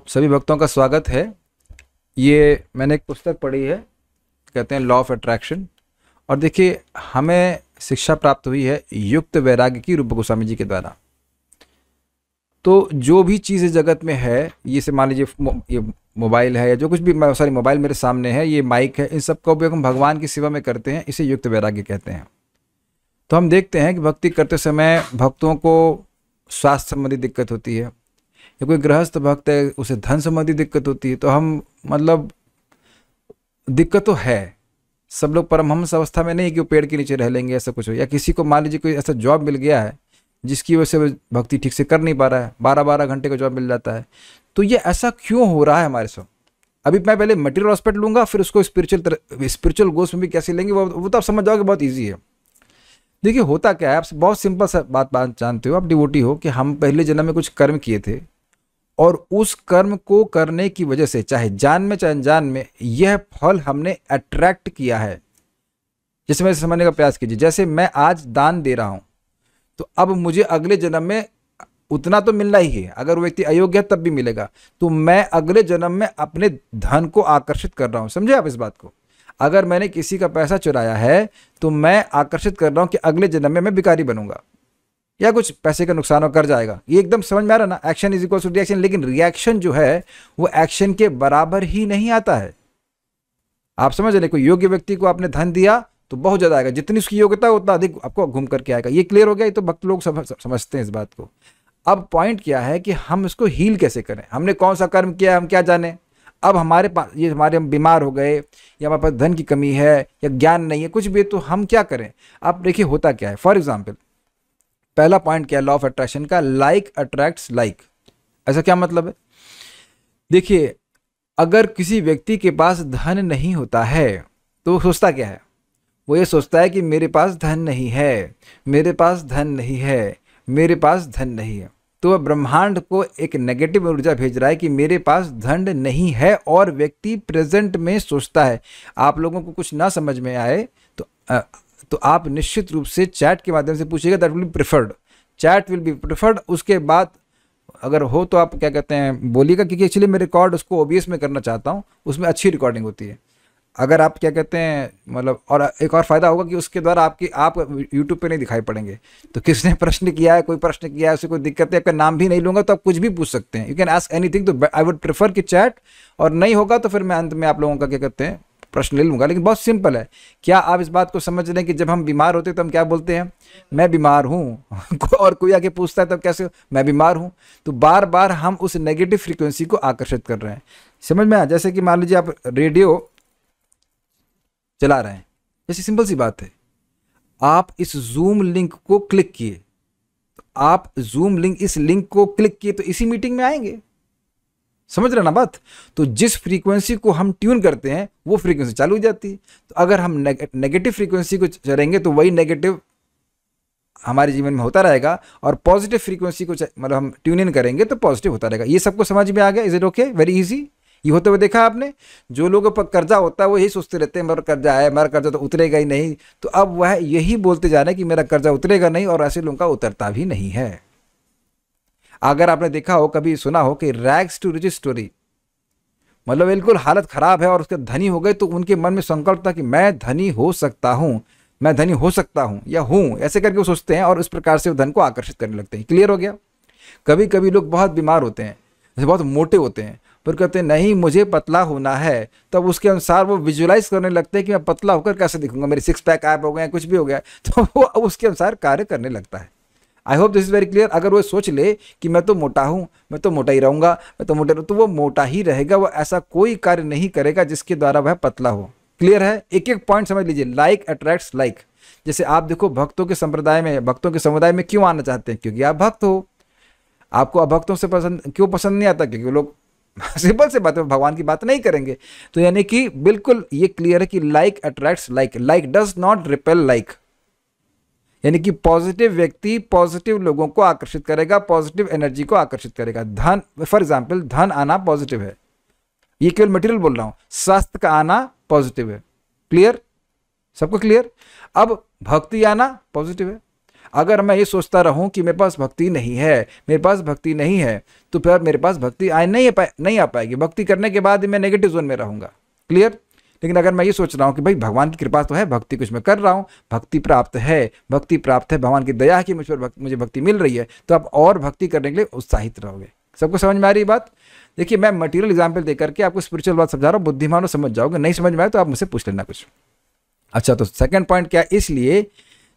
सभी भक्तों का स्वागत है। ये मैंने एक पुस्तक पढ़ी है, कहते हैं लॉ ऑफ अट्रैक्शन। और देखिए, हमें शिक्षा प्राप्त हुई है युक्त वैराग्य की, रूप गोस्वामी जी के द्वारा। तो जो भी चीज़ इस जगत में है, ये से मान लीजिए ये मोबाइल है या जो कुछ भी, सॉरी मोबाइल मेरे सामने है, ये माइक है, इन सब का उपयोग हम भगवान की सेवा में करते हैं, इसे युक्त वैराग्य कहते हैं। तो हम देखते हैं कि भक्ति करते समय भक्तों को स्वास्थ्य संबंधी दिक्कत होती है, या कोई गृहस्थ भक्त है उसे धन संबंधी दिक्कत होती है। तो हम मतलब दिक्कत तो है, सब लोग परमहंस अवस्था में नहीं कि वो पेड़ के नीचे रह लेंगे, ऐसा कुछ हो। या किसी को मान लीजिए कोई ऐसा जॉब मिल गया है जिसकी वजह से वो भक्ति ठीक से कर नहीं पा रहा है, 12-12 घंटे का जॉब मिल जाता है। तो ये ऐसा क्यों हो रहा है हमारे साथ? अभी मैं पहले मटेरियल एस्पेक्ट लूंगा, फिर उसको स्पिरिचुअल गोल्स में भी कैसे लेंगे वो तो आप समझ जाओगे, बहुत ईजी है। देखिए होता क्या है, आप बहुत सिंपल सा बात जानते हो, आप डिवोटी हो, कि हम पहले जन्म में कुछ कर्म किए थे और उस कर्म को करने की वजह से, चाहे जान में चाहे अनजान में, यह फल हमने अट्रैक्ट किया है। जैसे मैं समझने का प्रयास कीजिए, जैसे मैं आज दान दे रहा हूं, तो अब मुझे अगले जन्म में उतना तो मिलना ही है। अगर वो व्यक्ति अयोग्य है तब भी मिलेगा। तो मैं अगले जन्म में अपने धन को आकर्षित कर रहा हूं। समझे आप इस बात को? अगर मैंने किसी का पैसा चुराया है तो मैं आकर्षित कर रहा हूं कि अगले जन्म में मैं भिखारी बनूंगा या कुछ पैसे का नुकसान कर जाएगा। ये एकदम समझ में आ रहा ना? Action is equal to reaction. लेकिन रिएक्शन जो है वो एक्शन के बराबर ही नहीं आता है। आप समझ रहे? कोई योग्य व्यक्ति को आपने धन दिया तो बहुत ज्यादा आएगा, जितनी उसकी योग्यता है उतना अधिक आपको घूम करके आएगा। ये क्लियर हो गया? ये तो भक्त लोग समझते हैं इस बात को। अब पॉइंट क्या है कि हम इसको हील कैसे करें? हमने कौन सा कर्म किया हम क्या जाने? अब हमारे पास ये हम बीमार हो गए, या हमारे पास धन की कमी है, या ज्ञान नहीं है, कुछ भी, तो हम क्या करें? आप देखिए होता क्या है। फॉर एग्जाम्पल, पहला पॉइंट क्या है लॉ ऑफ अट्रैक्शन का? Like attracts like. ऐसा क्या मतलब है? देखिए, अगर किसी व्यक्ति के पास धन नहीं होता है तो सोचता क्या है? वो ये सोचता है कि मेरे पास धन नहीं है, मेरे पास धन नहीं है, मेरे पास धन नहीं है। तो वह ब्रह्मांड को एक नेगेटिव ऊर्जा भेज रहा है कि मेरे पास धन नहीं है, और व्यक्ति प्रेजेंट में सोचता है। आप लोगों को कुछ ना समझ में आए तो आप निश्चित रूप से चैट के माध्यम से पूछिएगा, that will be preferred. Chat will be preferred. उसके बाद अगर हो तो आप क्या कहते हैं बोलिएगा, क्योंकि एक्चुअली मैं रिकॉर्ड उसको ओबीएस में करना चाहता हूँ, उसमें अच्छी रिकॉर्डिंग होती है। अगर आप क्या कहते हैं मतलब, और एक और फायदा होगा कि उसके द्वारा आप यूट्यूब पे नहीं दिखाई पड़ेंगे। तो किसने प्रश्न किया है, कोई प्रश्न किया है, उसे कोई दिक्कत है, आपका नाम भी नहीं लूंगा तो आप कुछ भी पूछ सकते हैं। You can ask anything. तो आई वुड प्रेफर कि चैट, और नहीं होगा तो फिर मैं अंत में आप लोगों का क्या कहते हैं प्रश्न ले लूंगा। लेकिन बहुत सिंपल है। क्या आप इस बात को समझ रहे हैं कि जब हम बीमार होते हैं तो हम क्या बोलते हैं? मैं बीमार हूं। और कोई आके पूछता है तब कैसे? मैं बीमार हूं। तो बार बार हम उस नेगेटिव फ्रीक्वेंसी को आकर्षित कर रहे हैं। समझ में आया? जैसे कि मान लीजिए आप रेडियो चला रहे हैं, जैसे सिंपल सी बात है, आप इस जूम लिंक को क्लिक किए, तो आप जूम लिंक, इस लिंक को क्लिक किए तो इसी मीटिंग में आएंगे। समझ रहे ना बात? तो जिस फ्रीक्वेंसी को हम ट्यून करते हैं वो फ्रीक्वेंसी चालू हो जाती है। तो अगर हम नेगेटिव फ्रीक्वेंसी को चलेंगे तो वही नेगेटिव हमारे जीवन में होता रहेगा, और पॉजिटिव फ्रीक्वेंसी को मतलब हम ट्यून इन करेंगे तो पॉजिटिव होता रहेगा। ये सबको समझ में आ गया? Is it okay? Very easy. ये होते हुए देखा आपने? जो लोगों पर कर्जा होता है वो यही सोचते रहते हैं, मेरा कर्जा है, मेरा कर्जा तो उतरेगा ही नहीं। तो अब वह यही बोलते जा रहे हैं कि मेरा कर्जा उतरेगा नहीं, और ऐसे लोगों का उतरता भी नहीं है। अगर आपने देखा हो, कभी सुना हो कि रैग्स टू रिचेस स्टोरी, मतलब बिल्कुल हालत खराब है और उसके धनी हो गए, तो उनके मन में संकल्प था कि मैं धनी हो सकता हूं, मैं धनी हो सकता हूं या हूं, ऐसे करके वो सोचते हैं और इस प्रकार से वो धन को आकर्षित करने लगते हैं। क्लियर हो गया? कभी कभी लोग बहुत बीमार होते हैं, जैसे बहुत मोटे होते हैं, पर कहते हैं नहीं मुझे पतला होना है, तब उसके अनुसार वो विजुअलाइज करने लगते हैं कि मैं पतला होकर कैसे दिखूंगा, मेरे 6 पैक ऐप हो गए, कुछ भी हो गया, तो वो उसके अनुसार कार्य करने लगता है। I hope this is very clear. अगर वो सोच ले कि मैं तो मोटा हूं, मैं तो मोटा ही रहूंगा, मैं तो मोटा, तो वो मोटा ही रहेगा, वो ऐसा कोई कार्य नहीं करेगा जिसके द्वारा वह पतला हो। क्लियर है? एक एक पॉइंट समझ लीजिए। Like attracts like. जैसे आप देखो, भक्तों के संप्रदाय में, भक्तों के समुदाय में क्यों आना चाहते हैं? क्योंकि आप भक्त हो। आपको अभक्तों से क्यों पसंद नहीं आता? क्योंकि वो लोग सिंपल से बात है, भगवान की बात नहीं करेंगे। तो यानी कि बिल्कुल ये क्लियर है कि like attracts like. Like does not repel like. यानी कि पॉजिटिव व्यक्ति पॉजिटिव लोगों को आकर्षित करेगा, पॉजिटिव एनर्जी को आकर्षित करेगा। धन, फॉर एग्जाम्पल, धन आना पॉजिटिव है, ये केवल मटेरियल बोल रहा हूं। स्वास्थ्य का आना पॉजिटिव है। क्लियर? सबको क्लियर? अब भक्ति आना पॉजिटिव है। अगर मैं ये सोचता रहूं कि मेरे पास भक्ति नहीं है, मेरे पास भक्ति नहीं है, तो फिर मेरे पास भक्ति नहीं आ पाएगी। भक्ति करने के बाद मैं नेगेटिव जोन में रहूंगा। क्लियर? लेकिन अगर मैं ये सोच रहा हूँ कि भाई भगवान की कृपा तो है, भक्ति कुछ मैं कर रहा हूँ, भक्ति प्राप्त है, भक्ति प्राप्त है, भगवान की दया है कि मुझे भक्ति मिल रही है, तो आप और भक्ति करने के लिए उत्साहित रहोगे। सबको समझ में आ रही बात? देखिए, मैं मटेरियल एग्जाम्पल देकर के आपको स्पिरिचुअल बात समझा रहा हूँ, बुद्धिमानों समझ जाओगे, नहीं समझ में आए तो आप मुझसे पूछ लेना कुछ। अच्छा, तो सेकंड पॉइंट क्या है? इसलिए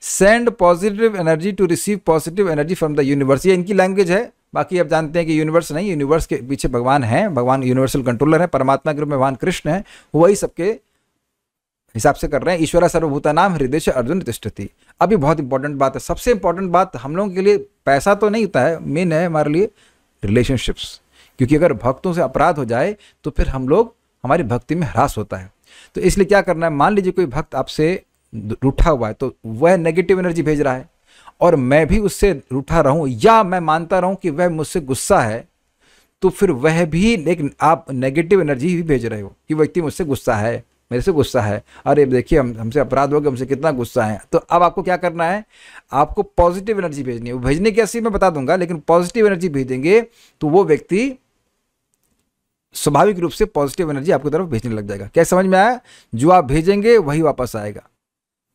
send positive energy to receive positive energy from the universe. ये इनकी लैंग्वेज है। बाकी आप जानते हैं कि यूनिवर्स नहीं, यूनिवर्स के पीछे भगवान है, भगवान यूनिवर्सल कंट्रोलर है, परमात्मा के रूप में भगवान कृष्ण है, वही सबके हिसाब से कर रहे हैं। ईश्वरा सर्वभूतानां हृदय से अर्जुन तिष्ठति। अभी बहुत इंपॉर्टेंट बात है, सबसे इंपॉर्टेंट बात हम लोगों के लिए पैसा तो नहीं होता है, मेन है हमारे लिए रिलेशनशिप्स। क्योंकि अगर भक्तों से अपराध हो जाए तो फिर हमारी भक्ति में ह्रास होता है। तो इसलिए क्या करना है, मान लीजिए कोई भक्त आपसे रूठा हुआ है, तो वह नेगेटिव एनर्जी भेज रहा है और मैं भी उससे रूठा रहूं या मैं मानता रहूं कि वह मुझसे गुस्सा है, तो फिर वह भी, लेकिन आप नेगेटिव एनर्जी ही भेज रहे हो कि व्यक्ति मुझसे गुस्सा है, मेरे से गुस्सा है, अरे देखिए हमसे अपराध हो गया, हमसे कितना गुस्सा है। तो अब आपको क्या करना है, आपको पॉजिटिव एनर्जी भेजनी है। वो भेजने कैसी मैं बता दूंगा, लेकिन पॉजिटिव एनर्जी भेजेंगे तो वो व्यक्ति स्वाभाविक रूप से पॉजिटिव एनर्जी आपकी तरफ भेजने लग जाएगा। क्या समझ में आया? जो आप भेजेंगे वही वापस आएगा।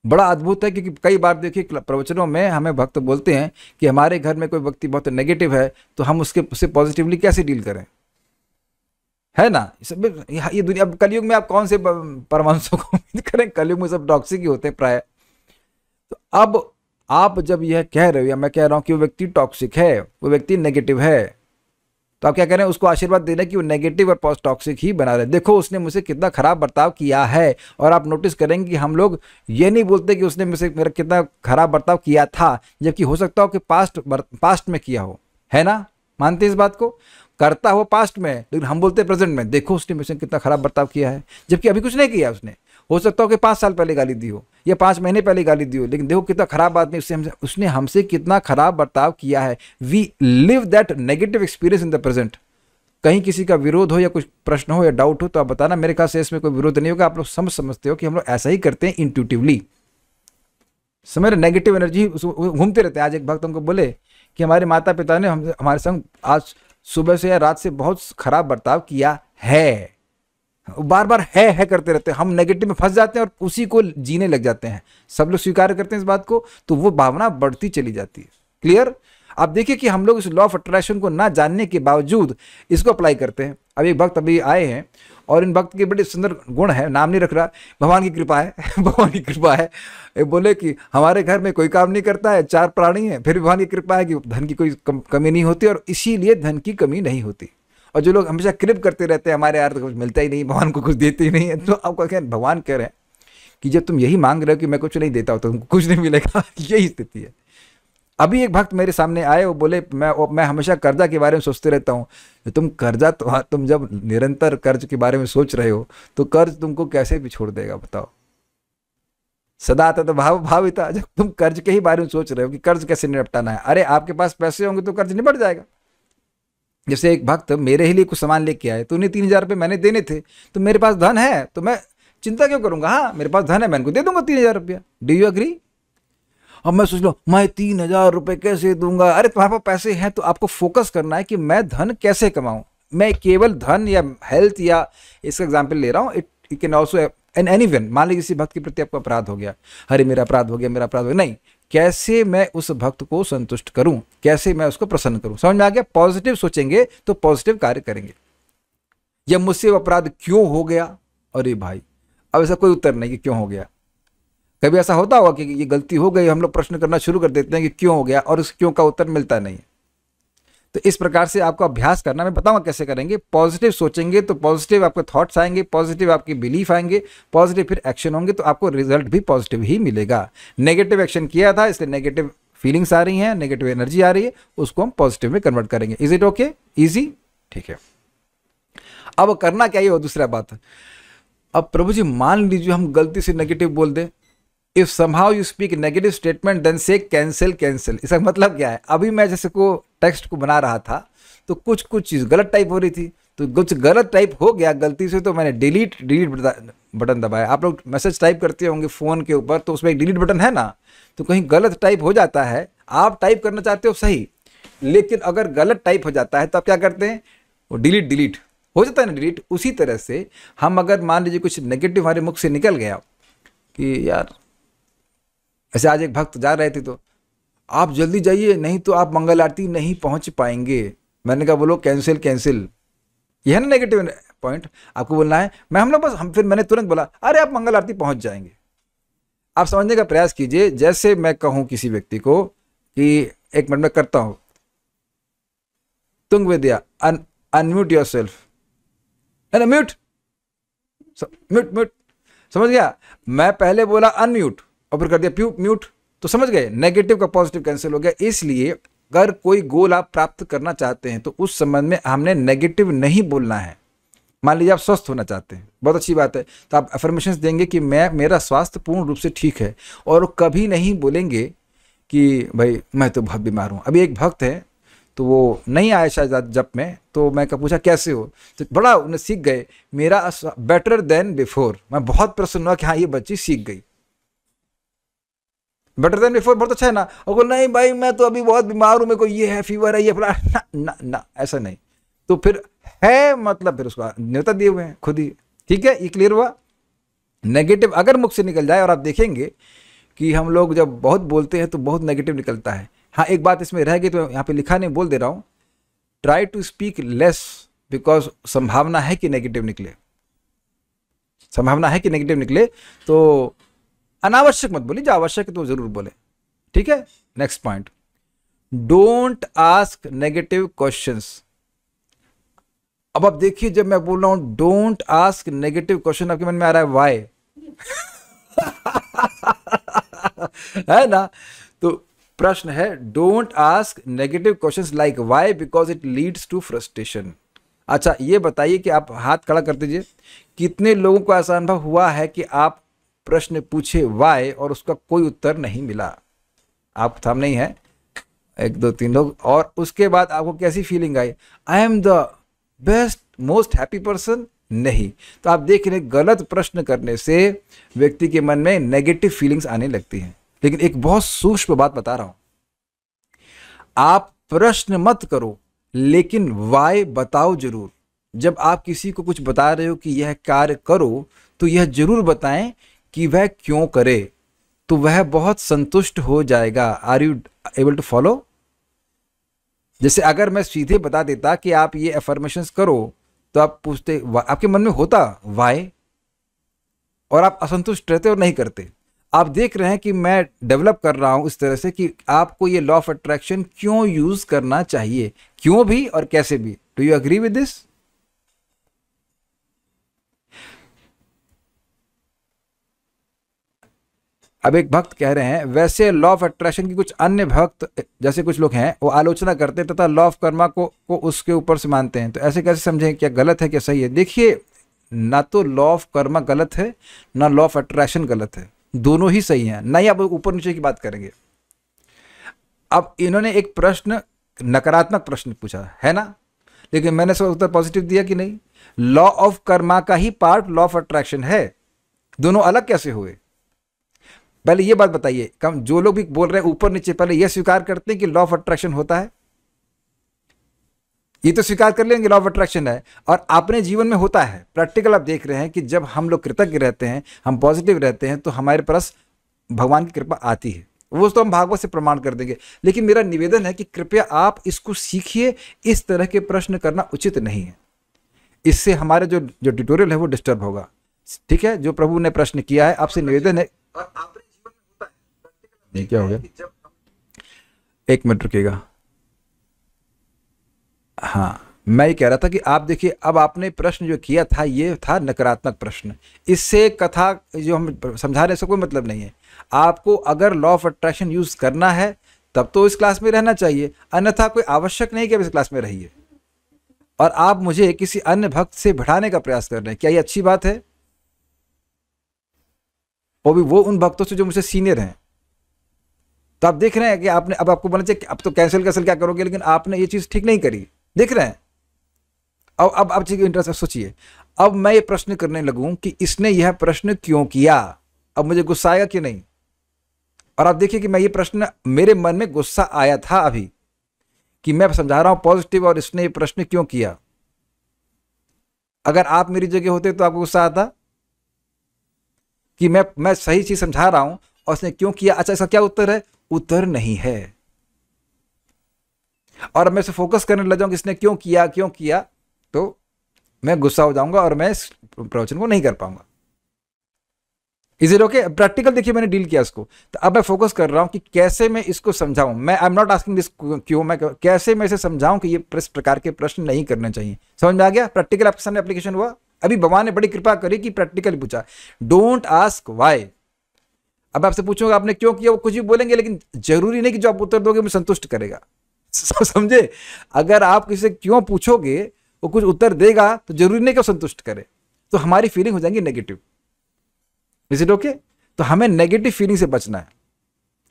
बड़ा अद्भुत है, क्योंकि कई बार देखिए प्रवचनों में हमें भक्त बोलते हैं कि हमारे घर में कोई व्यक्ति बहुत नेगेटिव है, तो हम उससे पॉजिटिवली कैसे डील करें, है ना? ये दुनिया, अब कलयुग में आप कौन से परमांशों को उम्मीद करें? कलयुग में सब टॉक्सिक ही होते हैं प्राय। तो अब आप जब यह कह रहे हो या मैं कह रहा हूं कि वो व्यक्ति टॉक्सिक है, वो व्यक्ति नेगेटिव है, तो आप क्या कह रहे हैं? उसको आशीर्वाद दे रहे हैं कि वो नेगेटिव और टॉक्सिक ही बना रहे। देखो उसने मुझसे कितना खराब बर्ताव किया है। और आप नोटिस करेंगे कि हम लोग ये नहीं बोलते कि उसने मुझसे मेरा कितना खराब बर्ताव किया था, जबकि हो सकता हो कि पास्ट में किया हो, है ना? मानते इस बात को? करता हो पास्ट में, लेकिन हम बोलते प्रेजेंट में, देखो उसने मुझसे कितना खराब बर्ताव किया है, जबकि अभी कुछ नहीं किया उसने। हो सकता हो कि 5 साल पहले गाली दी हो या 5 महीने पहले गाली दी हो, लेकिन देखो कितना खराब आदमी, उसने हमसे कितना खराब बर्ताव किया है। We live that negative experience in the present. कहीं किसी का विरोध हो या कुछ प्रश्न हो या डाउट हो तो आप बताना, मेरे ख्याल से इसमें कोई विरोध नहीं होगा। आप लोग समझते हो कि हम लोग ऐसा ही करते हैं इंट्यूटिवली। समझ, नेगेटिव एनर्जी घूमते रहते हैं। आज एक भक्त हमको बोले कि हमारे माता पिता ने हमारे संग आज सुबह से या रात से बहुत खराब बर्ताव किया है। बार बार है करते रहते हैं, हम नेगेटिव में फंस जाते हैं और उसी को जीने लग जाते हैं। सब लोग स्वीकार करते हैं इस बात को, तो वो भावना बढ़ती चली जाती है। क्लियर? आप देखिए कि हम लोग इस लॉ ऑफ अट्रैक्शन को ना जानने के बावजूद इसको अप्लाई करते हैं। अब एक भक्त अभी आए हैं और इन भक्त के बड़े सुंदर गुण है, नाम नहीं रख रहा, भगवान की कृपा है भगवान की कृपा है। बोले कि हमारे घर में कोई काम नहीं करता है, 4 प्राणी हैं, फिर भगवान की कृपा है कि धन की कोई कमी नहीं होती और इसीलिए धन की कमी नहीं होती। और जो लोग हमेशा कृप करते रहते हैं, हमारे यार तो कुछ मिलता ही नहीं, भगवान को कुछ देते ही नहीं है, तो आपको क्या भगवान कह रहे हैं कि जब तुम यही मांग रहे हो कि मैं कुछ नहीं देता हूँ तो तुमको कुछ नहीं मिलेगा। यही स्थिति है। अभी एक भक्त मेरे सामने आए, वो बोले मैं हमेशा कर्जा के बारे में सोचते रहता हूँ। तुम कर्जा तो तुम जब निरंतर कर्ज के बारे में सोच रहे हो तो कर्ज तुमको कैसे भी छोड़ देगा, बताओ? सदा आता तो भाविता, जब तुम कर्ज के ही बारे में सोच रहे हो कि कर्ज कैसे निपटाना है, अरे आपके पास पैसे होंगे तो कर्ज निपट जाएगा। जैसे एक भक्त मेरे ही लिए कुछ सामान लेके आए, तो उन्हें 3000 रुपये मैंने देने थे, तो मेरे पास धन है तो मैं चिंता क्यों करूंगा? हाँ मेरे पास धन है, मैं उनको दे दूंगा 3000 रुपया। Do you agree? अब मैं सोच लो मैं 3000 रुपये कैसे दूंगा? अरे तुम्हारे पास पैसे हैं तो आपको फोकस करना है कि मैं धन कैसे कमाऊं। मैं केवल धन या हेल्थ या इसका एग्जाम्पल ले रहा हूँ, it can also an anyone. मान लीजिए किसी भक्त के प्रति आपको अपराध हो गया, अरे मेरा अपराध हो गया, मेरा अपराध हो गया, नहीं, कैसे मैं उस भक्त को संतुष्ट करूं, कैसे मैं उसको प्रसन्न करूं। समझ में आ गया? पॉजिटिव सोचेंगे तो पॉजिटिव कार्य करेंगे। या मुझसे अपराध क्यों हो गया, अरे भाई अब ऐसा कोई उत्तर नहीं कि क्यों हो गया। कभी ऐसा होता होगा कि ये गलती हो गई, हम लोग प्रश्न करना शुरू कर देते हैं कि क्यों हो गया, और उस क्यों का उत्तर मिलता नहीं। तो इस प्रकार से आपको अभ्यास करना, मैं बताऊंगा कैसे करेंगे। पॉजिटिव सोचेंगे तो पॉजिटिव आपके थॉट्स आएंगे, पॉजिटिव आपके बिलीफ आएंगे, पॉजिटिव फिर एक्शन होंगे, तो आपको रिजल्ट भी पॉजिटिव ही मिलेगा। नेगेटिव एक्शन किया था इसलिए नेगेटिव फीलिंग्स आ रही हैं, नेगेटिव एनर्जी आ रही है, उसको हम पॉजिटिव में कन्वर्ट करेंगे। Is it okay? ईजी? ठीक है। अब करना क्या, ये दूसरा बात है। अब प्रभु जी मान लीजिए हम गलती से नेगेटिव बोल दें, if somehow you speak negative statement then say cancel cancel. इसका मतलब क्या है? अभी मैं जैसे को टेक्स्ट को बना रहा था तो कुछ चीज़ गलत टाइप हो रही थी, तो कुछ गलत टाइप हो गया गलती से, तो मैंने डिलीट डिलीट बटन दबाया। आप लोग मैसेज टाइप करते होंगे फ़ोन के ऊपर, तो उसमें एक डिलीट बटन है ना, तो कहीं गलत टाइप हो जाता है, आप टाइप करना चाहते हो सही, लेकिन अगर गलत टाइप हो जाता है तो आप क्या करते हैं, वो डिलीट डिलीट हो जाता है ना, डिलीट। उसी तरह से हम अगर मान लीजिए कुछ नेगेटिव हमारे मुख से निकल गया कि यार, ऐसे आज एक भक्त जा रहे थे तो आप जल्दी जाइए नहीं तो आप मंगल आरती नहीं पहुंच पाएंगे। मैंने कहा बोलो कैंसिल कैंसिल, यह है ना नेगेटिव पॉइंट, आपको बोलना है। फिर मैंने तुरंत बोला अरे आप मंगल आरती पहुंच जाएंगे। आप समझने का प्रयास कीजिए, जैसे मैं कहूं किसी व्यक्ति को कि एक मिनट में करता हूं, Tung Vidya unmute yourself, mute mute mute, समझ गया। मैं पहले बोला अनम्यूट और फिर कर दिया म्यूट, तो समझ गए, नेगेटिव का पॉजिटिव कैंसिल हो गया। इसलिए अगर कोई गोल आप प्राप्त करना चाहते हैं तो उस संबंध में हमने नेगेटिव नहीं बोलना है। मान लीजिए आप स्वस्थ होना चाहते हैं, बहुत अच्छी बात है, तो आप अफर्मेशंस देंगे कि मेरा स्वास्थ्य पूर्ण रूप से ठीक है, और कभी नहीं बोलेंगे कि भाई मैं तो बहुत बीमार हूँ। अभी एक भक्त है तो वो नहीं आया शायद जब में, तो मैं पूछा कैसे हो, तो बड़ा उन्हें सीख गए, मेरा बेटर देन बिफोर। मैं बहुत प्रसन्न हुआ कि हाँ ये बच्ची सीख गई, बेटर देन बिफोर बहुत अच्छा है ना। और नहीं भाई मैं तो अभी बहुत बीमार हूं, मेरे को ये है, फीवर है, ये फला, ना ना ना ऐसा नहीं, तो फिर है मतलब फिर उसको न्योता दिए हुए हैं खुद ही। ठीक है, ये क्लियर हुआ। नेगेटिव अगर मुख से निकल जाए, और आप देखेंगे कि हम लोग जब बहुत बोलते हैं तो बहुत नेगेटिव निकलता है। हाँ एक बात इसमें रह गई, तो यहाँ पे लिखा नहीं, बोल दे रहा हूँ, try to speak less, because संभावना है कि नेगेटिव निकले, संभावना है कि नेगेटिव निकले, तो अनावश्यक मत बोलिए, जो आवश्यक है तो जरूर बोले। ठीक है, next point, don't ask negative questions. अब आप देखिए, जब मैं बोल रहा हूं डोंट आस्क नेगेटिव क्वेश्चन, आपके मन में आ रहा है वाई है ना, तो प्रश्न है don't ask negative questions like why because it leads to frustration. अच्छा ये बताइए कि आप हाथ खड़ा कर दीजिए, कितने लोगों को ऐसा अनुभव हुआ है कि आप प्रश्न पूछे वाई और उसका कोई उत्तर नहीं मिला? आप सामने ही है, एक दो तीन लोग, और उसके बाद आपको कैसी feeling I, I am the best most happy person? नहीं। तो आप देख रहे गलत प्रश्न करने से व्यक्ति के मन में नेगेटिव फीलिंग्स आने लगती हैं। लेकिन एक बहुत सूक्ष्म बात बता रहा हूं, आप प्रश्न मत करो लेकिन वाई बताओ जरूर। जब आप किसी को कुछ बता रहे हो कि यह कार्य करो, तो यह जरूर बताएं कि वह क्यों करे, तो वह बहुत संतुष्ट हो जाएगा। Are you able to follow? जैसे अगर मैं सीधे बता देता कि आप ये अफर्मेशंस करो, तो आप पूछते, आपके मन में होता वाई, और आप असंतुष्ट रहते और नहीं करते। आप देख रहे हैं कि मैं डेवलप कर रहा हूं इस तरह से कि आपको ये लॉ ऑफ अट्रैक्शन क्यों यूज करना चाहिए, क्यों भी और कैसे भी। Do you agree with this? अब एक भक्त कह रहे हैं, वैसे लॉ ऑफ अट्रैक्शन की कुछ अन्य भक्त जैसे कुछ लोग हैं वो आलोचना करते हैं तथा लॉ ऑफ कर्मा को उसके ऊपर से मानते हैं, तो ऐसे कैसे समझें, क्या गलत है क्या सही है? देखिए, ना तो लॉ ऑफ कर्मा गलत है ना लॉ ऑफ अट्रैक्शन गलत है, दोनों ही सही हैं। ना ही आप ऊपर नीचे की बात करेंगे। अब इन्होंने एक प्रश्न, नकारात्मक प्रश्न पूछा है ना, लेकिन मैंने उसका उत्तर पॉजिटिव दिया कि नहीं। लॉ ऑफ कर्मा का ही पार्ट लॉ ऑफ अट्रैक्शन है, दोनों अलग कैसे हुए? पहले ये बात बताइए, कम जो लोग भी बोल रहे हैं ऊपर नीचे, पहले ये स्वीकार करते हैं कि लॉ ऑफ अट्रैक्शन होता है? ये तो स्वीकार कर लेंगे लॉ ऑफ अट्रैक्शन है, और अपने जीवन में होता है। प्रैक्टिकल आप देख रहे हैं कि जब हम लोग कृतज्ञ रहते हैं, हम पॉजिटिव रहते हैं, तो हमारे पास भगवान की कृपा आती है। वो तो हम भागवत से प्रमाण कर देंगे, लेकिन मेरा निवेदन है कि कृपया आप इसको सीखिए। इस तरह के प्रश्न करना उचित नहीं है, इससे हमारे जो ट्यूटोरियल है वो डिस्टर्ब होगा। ठीक है, जो प्रभु ने प्रश्न किया है, आपसे निवेदन है, और आपने जीवन में होता है। नहीं, क्या हो गया? एक मिनट रुकिएगा। हाँ, मैं ये कह रहा था कि आप देखिए, अब आपने प्रश्न जो किया था ये था नकारात्मक प्रश्न। इससे कथा जो हम समझा रहे हैं, इसका कोई मतलब नहीं है। आपको अगर लॉ ऑफ अट्रैक्शन यूज करना है तब तो इस क्लास में रहना चाहिए, अन्यथा कोई आवश्यक नहीं कि आप इस क्लास में रहिए। और आप मुझे किसी अन्य भक्त से बढ़ाने का प्रयास कर रहे हैं, क्या ये अच्छी बात है? और भी वो उन भक्तों से जो मुझसे सीनियर हैं। तो आप देख रहे हैं कि आपने, अब आपको बोलना चाहिए अब तो कैंसिल क्या करोगे, लेकिन आपने ये चीज ठीक नहीं करी। देख रहे हैं, अब चीज इंटरेस्ट सोचिए, अब मैं ये प्रश्न करने लगूं कि इसने यह प्रश्न क्यों किया, अब मुझे गुस्सा आएगा कि नहीं? और आप देखिए कि मैं ये प्रश्न, मेरे मन में गुस्सा आया था अभी कि मैं समझा रहा हूं पॉजिटिव और इसने ये प्रश्न क्यों किया। अगर आप मेरी जगह होते तो आपको गुस्सा आता कि मैं सही चीज समझा रहा हूं और उसने क्यों किया? अच्छा, इसका क्या उत्तर है? उत्तर नहीं है। और मैं इसे फोकस करने लग जाऊं कि इसने क्यों किया क्यों किया, तो मैं गुस्सा हो जाऊंगा और मैं इस प्रवचन को नहीं कर पाऊंगा। Is it okay? प्रैक्टिकल देखिए मैंने डील किया इसको, तो अब मैं फोकस कर रहा हूं कि कैसे मैं इसको समझाऊं। मैं I am not asking this क्यों, मैं कैसे मैं इसे समझाऊं कि ये इस प्रकार के प्रश्न नहीं करने चाहिए। समझ में आ गया? प्रैक्टिकल आपके सामने एप्लीकेशन हुआ। अभी भगवान ने बड़ी कृपा करी कि प्रैक्टिकल पूछा। Don't ask why. अब आपसे पूछूंगा आपने क्यों किया, वो कुछ भी बोलेंगे, लेकिन जरूरी नहीं कि जो आप उत्तर दोगे मुझे संतुष्ट करेगा। समझे? अगर आप किसी से क्यों पूछोगे, वो कुछ उत्तर देगा तो जरूरी नहीं कि वो संतुष्ट करे, तो हमारी फीलिंग हो जाएंगी नेगेटिव। Is it okay? तो हमें नेगेटिव फीलिंग से बचना है।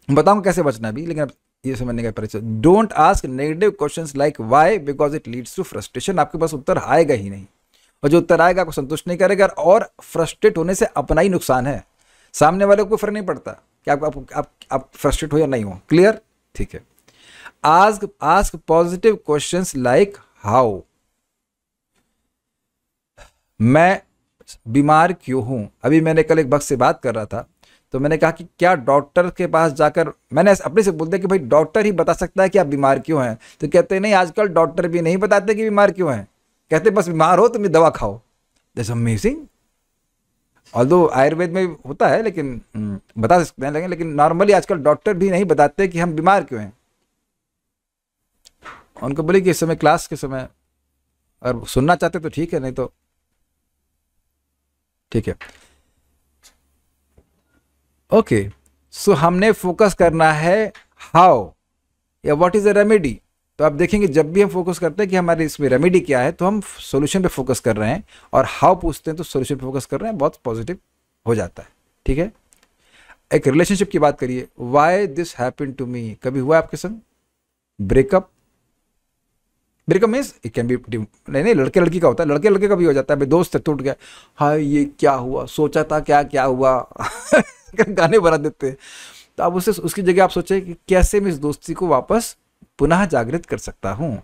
बताऊंगा कैसे बचना है भी, लेकिन अब ये समझने का परिचय। Don't ask negative questions like why because it leads to frustration. आपके पास उत्तर आएगा ही नहीं, और जो उत्तर आएगा आपको संतुष्ट नहीं करेगा, और फ्रस्ट्रेट होने से अपना ही नुकसान है, सामने वाले को फर्क नहीं पड़ता कि आप फ्रस्ट्रेट हो या नहीं हो। क्लियर? ठीक है। Ask positive questions like how, मैं बीमार क्यों हूं। अभी मैंने कल एक भक्त से बात कर रहा था, तो मैंने कहा कि क्या डॉक्टर के पास जाकर, मैंने अपने से बोल दिया कि भाई डॉक्टर ही बता सकता है कि आप बीमार क्यों हैं। तो कहते नहीं, आजकल डॉक्टर भी नहीं बताते कि बीमार क्यों हैं, कहते बस बीमार हो तुम दवा खाओ। That's amazing. ऑल्दो आयुर्वेद में होता है, लेकिन बता सकते हैं, लेकिन नॉर्मली आजकल डॉक्टर भी नहीं बताते कि हम बीमार क्यों हैं। उनको बोले कि इस समय क्लास के समय अगर सुनना चाहते तो ठीक है, नहीं तो ठीक है। ओके, सो हमने फोकस करना है हाउ या व्हाट इज द रेमेडी। तो आप देखेंगे जब भी हम फोकस करते हैं कि हमारे इसमें रेमेडी क्या है, तो हम सॉल्यूशन पे फोकस कर रहे हैं, और हाउ पूछते हैं तो सॉल्यूशन पे फोकस कर रहे हैं, बहुत पॉजिटिव हो जाता है। ठीक है। एक रिलेशनशिप की बात करिए। Why this happened to me. कभी हुआ आपके संग breakup? Breakup means it can be, नहीं लड़के लड़की का होता है, लड़के लड़के का भी हो जाता है। भाई दोस्त टूट गया, हाय ये क्या हुआ, सोचा था क्या क्या हुआ गाने बना देते हैं। तो आप उससे उसकी जगह आप सोचे कि कैसे मैं इस दोस्ती को वापस पुनः जागृत कर सकता हूं।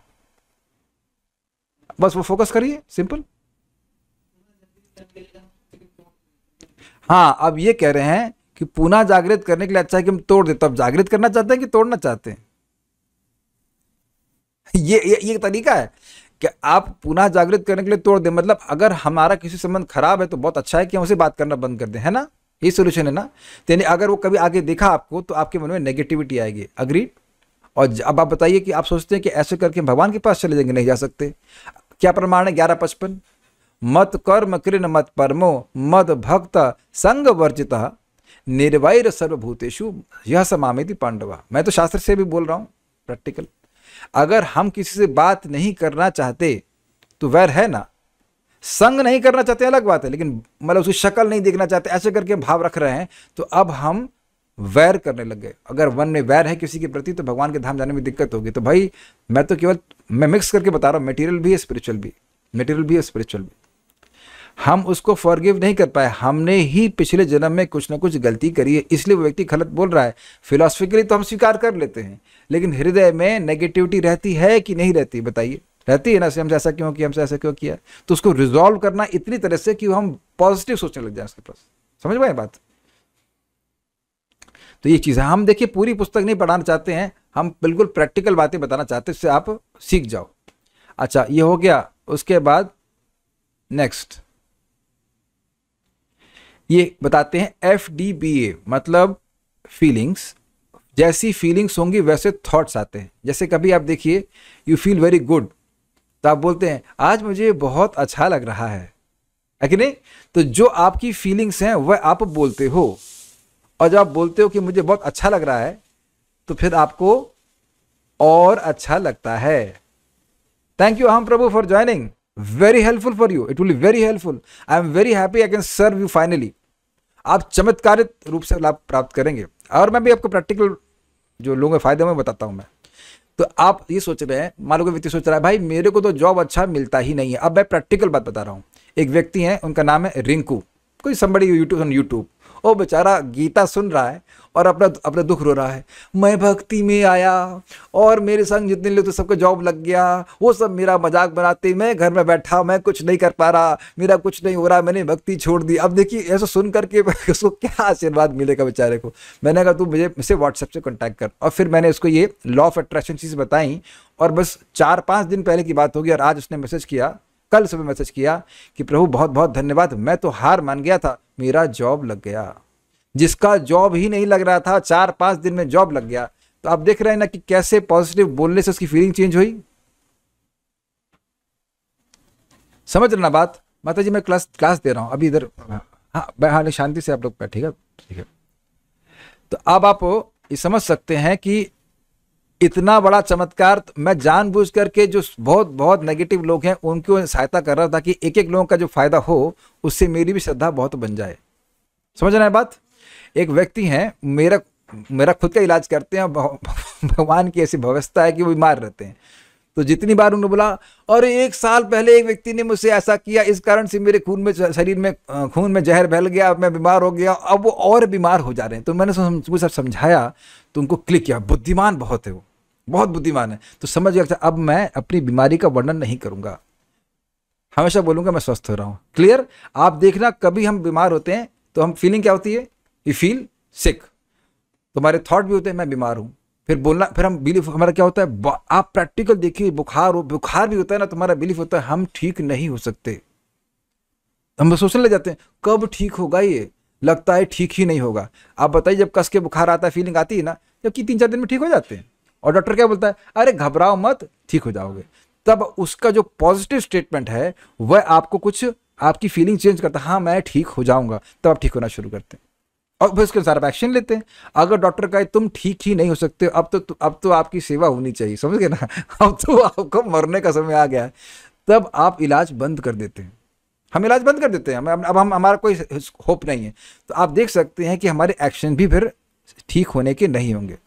बस वो फोकस करिए, सिंपल। हाँ, अब ये कह रहे हैं कि पुनः जागृत करने के लिए अच्छा है कि हम तोड़ दें। तो अब जागृत करना चाहते हैं कि तोड़ना चाहते हैं? ये तरीका है कि आप पुनः जागृत करने के लिए तोड़ दें। मतलब अगर हमारा किसी संबंध खराब है तो बहुत अच्छा है कि हम उसे बात करना बंद कर दें, है ना? ये सोल्यूशन है ना? तो अगर वो कभी आगे देखा आपको तो आपके मन में नेगेटिविटी आएगी। अग्रीड? और अब आप बताइए कि आप सोचते हैं कि ऐसे करके भगवान के पास चले जाएंगे, नहीं जा सकते। क्या प्रमाण है? 11:55, मत कर्म कृन मत परमो मद भक्त संग वर्जित निर्वैर सर्वभूतेषु यह समामेति पांडवा। मैं तो शास्त्र से भी बोल रहा हूं, प्रैक्टिकल। अगर हम किसी से बात नहीं करना चाहते तो वैर है ना। संग नहीं करना चाहते अलग बात है, लेकिन मतलब उसकी शक्ल नहीं देखना चाहते, ऐसे करके भाव रख रहे हैं, तो अब हम वैर करने लग गए। अगर मन में वैर है किसी के प्रति तो भगवान के धाम जाने में दिक्कत होगी। तो भाई मैं तो केवल मैं मिक्स करके बता रहा हूँ, मटेरियल भी है स्पिरिचुअल भी, मटेरियल भी है स्पिरिचुअल भी। हम उसको फॉरगिव नहीं कर पाए, हमने ही पिछले जन्म में कुछ ना कुछ गलती करी है, इसलिए वो व्यक्ति गलत बोल रहा है। फिलॉसफिकली तो हम स्वीकार कर लेते हैं, लेकिन हृदय में नेगेटिविटी रहती है कि नहीं रहती? बताइए, रहती है ना? हमसे ऐसा क्यों किया, हमसे ऐसा क्यों किया? तो उसको रिजॉल्व करना इतनी तरह से कि हम पॉजिटिव सोचने लग जाए उसके पास। समझ पाए बात? तो ये चीज़ है। हम देखिए पूरी पुस्तक नहीं पढ़ाना चाहते हैं, हम बिल्कुल प्रैक्टिकल बातें बताना चाहते हैं, इससे आप सीख जाओ। अच्छा, ये हो गया। उसके बाद नेक्स्ट ये बताते हैं FDBA, मतलब फीलिंग्स। जैसी फीलिंग्स होंगी वैसे थॉट्स आते हैं। जैसे कभी आप देखिए, यू फील वेरी गुड, तो आप बोलते हैं आज मुझे बहुत अच्छा लग रहा है कि नहीं? तो जो आपकी फीलिंग्स हैं वह आप बोलते हो, और जब आप बोलते हो कि मुझे बहुत अच्छा लग रहा है, तो फिर आपको और अच्छा लगता है। Thank you Aham Prabhu for joining, very helpful for you, it will be very helpful. I am very happy I can serve you finally. आप चमत्कारित रूप से लाभ प्राप्त करेंगे। और मैं भी आपको प्रैक्टिकल जो लोगों के फायदे में बताता हूं मैं। तो आप ये सोच रहे हैं, मान लो कोई व्यक्ति सोच रहा है भाई मेरे को तो जॉब अच्छा मिलता ही नहीं है। अब मैं प्रैक्टिकल बात बता रहा हूँ। एक व्यक्ति है, उनका नाम है रिंकू, कोई समबड़ी यूट्यूब, वो बेचारा गीता सुन रहा है और अपना अपना दुख रो रहा है। मैं भक्ति में आया और मेरे संग जितने लोग तो सबको जॉब लग गया, वो सब मेरा मजाक बनाते, मैं घर में बैठा, मैं कुछ नहीं कर पा रहा, मेरा कुछ नहीं हो रहा, मैंने भक्ति छोड़ दी। अब देखिए ऐसा सुन करके उसको क्या आशीर्वाद मिलेगा बेचारे को। मैंने कहा तू मुझे व्हाट्सएप से कॉन्टैक्ट कर, और फिर मैंने उसको ये लॉ ऑफ अट्रैक्शन चीज़ बताई। और बस 4-5 दिन पहले की बात होगी और आज उसने मैसेज किया, कल सुबह मैसेज किया कि प्रभु बहुत बहुत धन्यवाद, मैं तो हार मान गया था, मेरा जॉब लग गया। जिसका जॉब ही नहीं लग रहा था 4-5 दिन में जॉब लग गया। तो आप देख रहे हैं ना कि कैसे पॉजिटिव बोलने से उसकी फीलिंग चेंज हुई। समझ रहे ना बात। माता जी मैं क्लास दे रहा हूं अभी इधर। हाँ शांति से आप लोग बैठिएगा, ठीक है। तो अब आप ये समझ सकते हैं कि इतना बड़ा चमत्कार मैं जानबूझ करके जो बहुत बहुत नेगेटिव लोग हैं उनको सहायता कर रहा था कि एक एक लोगों का जो फायदा हो, उससे मेरी भी श्रद्धा बहुत बन जाए। समझ रहे हैं बात। एक व्यक्ति हैं, मेरा खुद का इलाज करते हैं, भगवान की ऐसी व्यवस्था है कि वो बीमार रहते हैं। तो जितनी बार उन्होंने बोला अरे 1 साल पहले एक व्यक्ति ने मुझसे ऐसा किया, इस कारण से मेरे शरीर में खून में जहर फैल गया, अब मैं बीमार हो गया, अब वो और बीमार हो जा रहे हैं। तो मैंने उनको सब समझाया तो उनको क्लिक किया, बुद्धिमान बहुत है वो, बहुत बुद्धिमान है। तो समझ गया अब मैं अपनी बीमारी का वर्णन नहीं करूंगा, हमेशा बोलूंगा मैं स्वस्थ हो रहा हूँ। क्लियर। आप देखना कभी हम बीमार होते हैं तो हम फीलिंग क्या होती है, यू फील सिक। तुम्हारे थॉट भी होते हैं मैं बीमार हूं, फिर बोलना, फिर हम बिलीफ हमारा क्या होता है, आप प्रैक्टिकल देखिए, बुखार भी होता है ना, तुम्हारा बिलीफ होता है हम ठीक नहीं हो सकते। हम सोचने लग जाते हैं कब ठीक होगा, ये लगता है ठीक ही नहीं होगा। आप बताइए जब कस के बुखार आता है, फीलिंग आती है ना, जबकि 3-4 दिन में ठीक हो जाते हैं, और डॉक्टर क्या बोलता है, अरे घबराओ मत ठीक हो जाओगे। तब उसका जो पॉजिटिव स्टेटमेंट है वह आपको कुछ आपकी फीलिंग चेंज करता है, हाँ मैं ठीक हो जाऊंगा, तब आप ठीक होना शुरू करते हैं और फिर उसके अनुसार आप एक्शन लेते हैं। अगर डॉक्टर कहे तुम ठीक ही नहीं हो सकते, अब तो आपकी सेवा होनी चाहिए, समझ गए ना, अब तो आपको मरने का समय आ गया है, तब आप इलाज बंद कर देते हैं। हम इलाज बंद कर देते हैं, अब हम हमारा कोई होप नहीं है। तो आप देख सकते हैं कि हमारे एक्शन भी फिर ठीक होने के नहीं होंगे।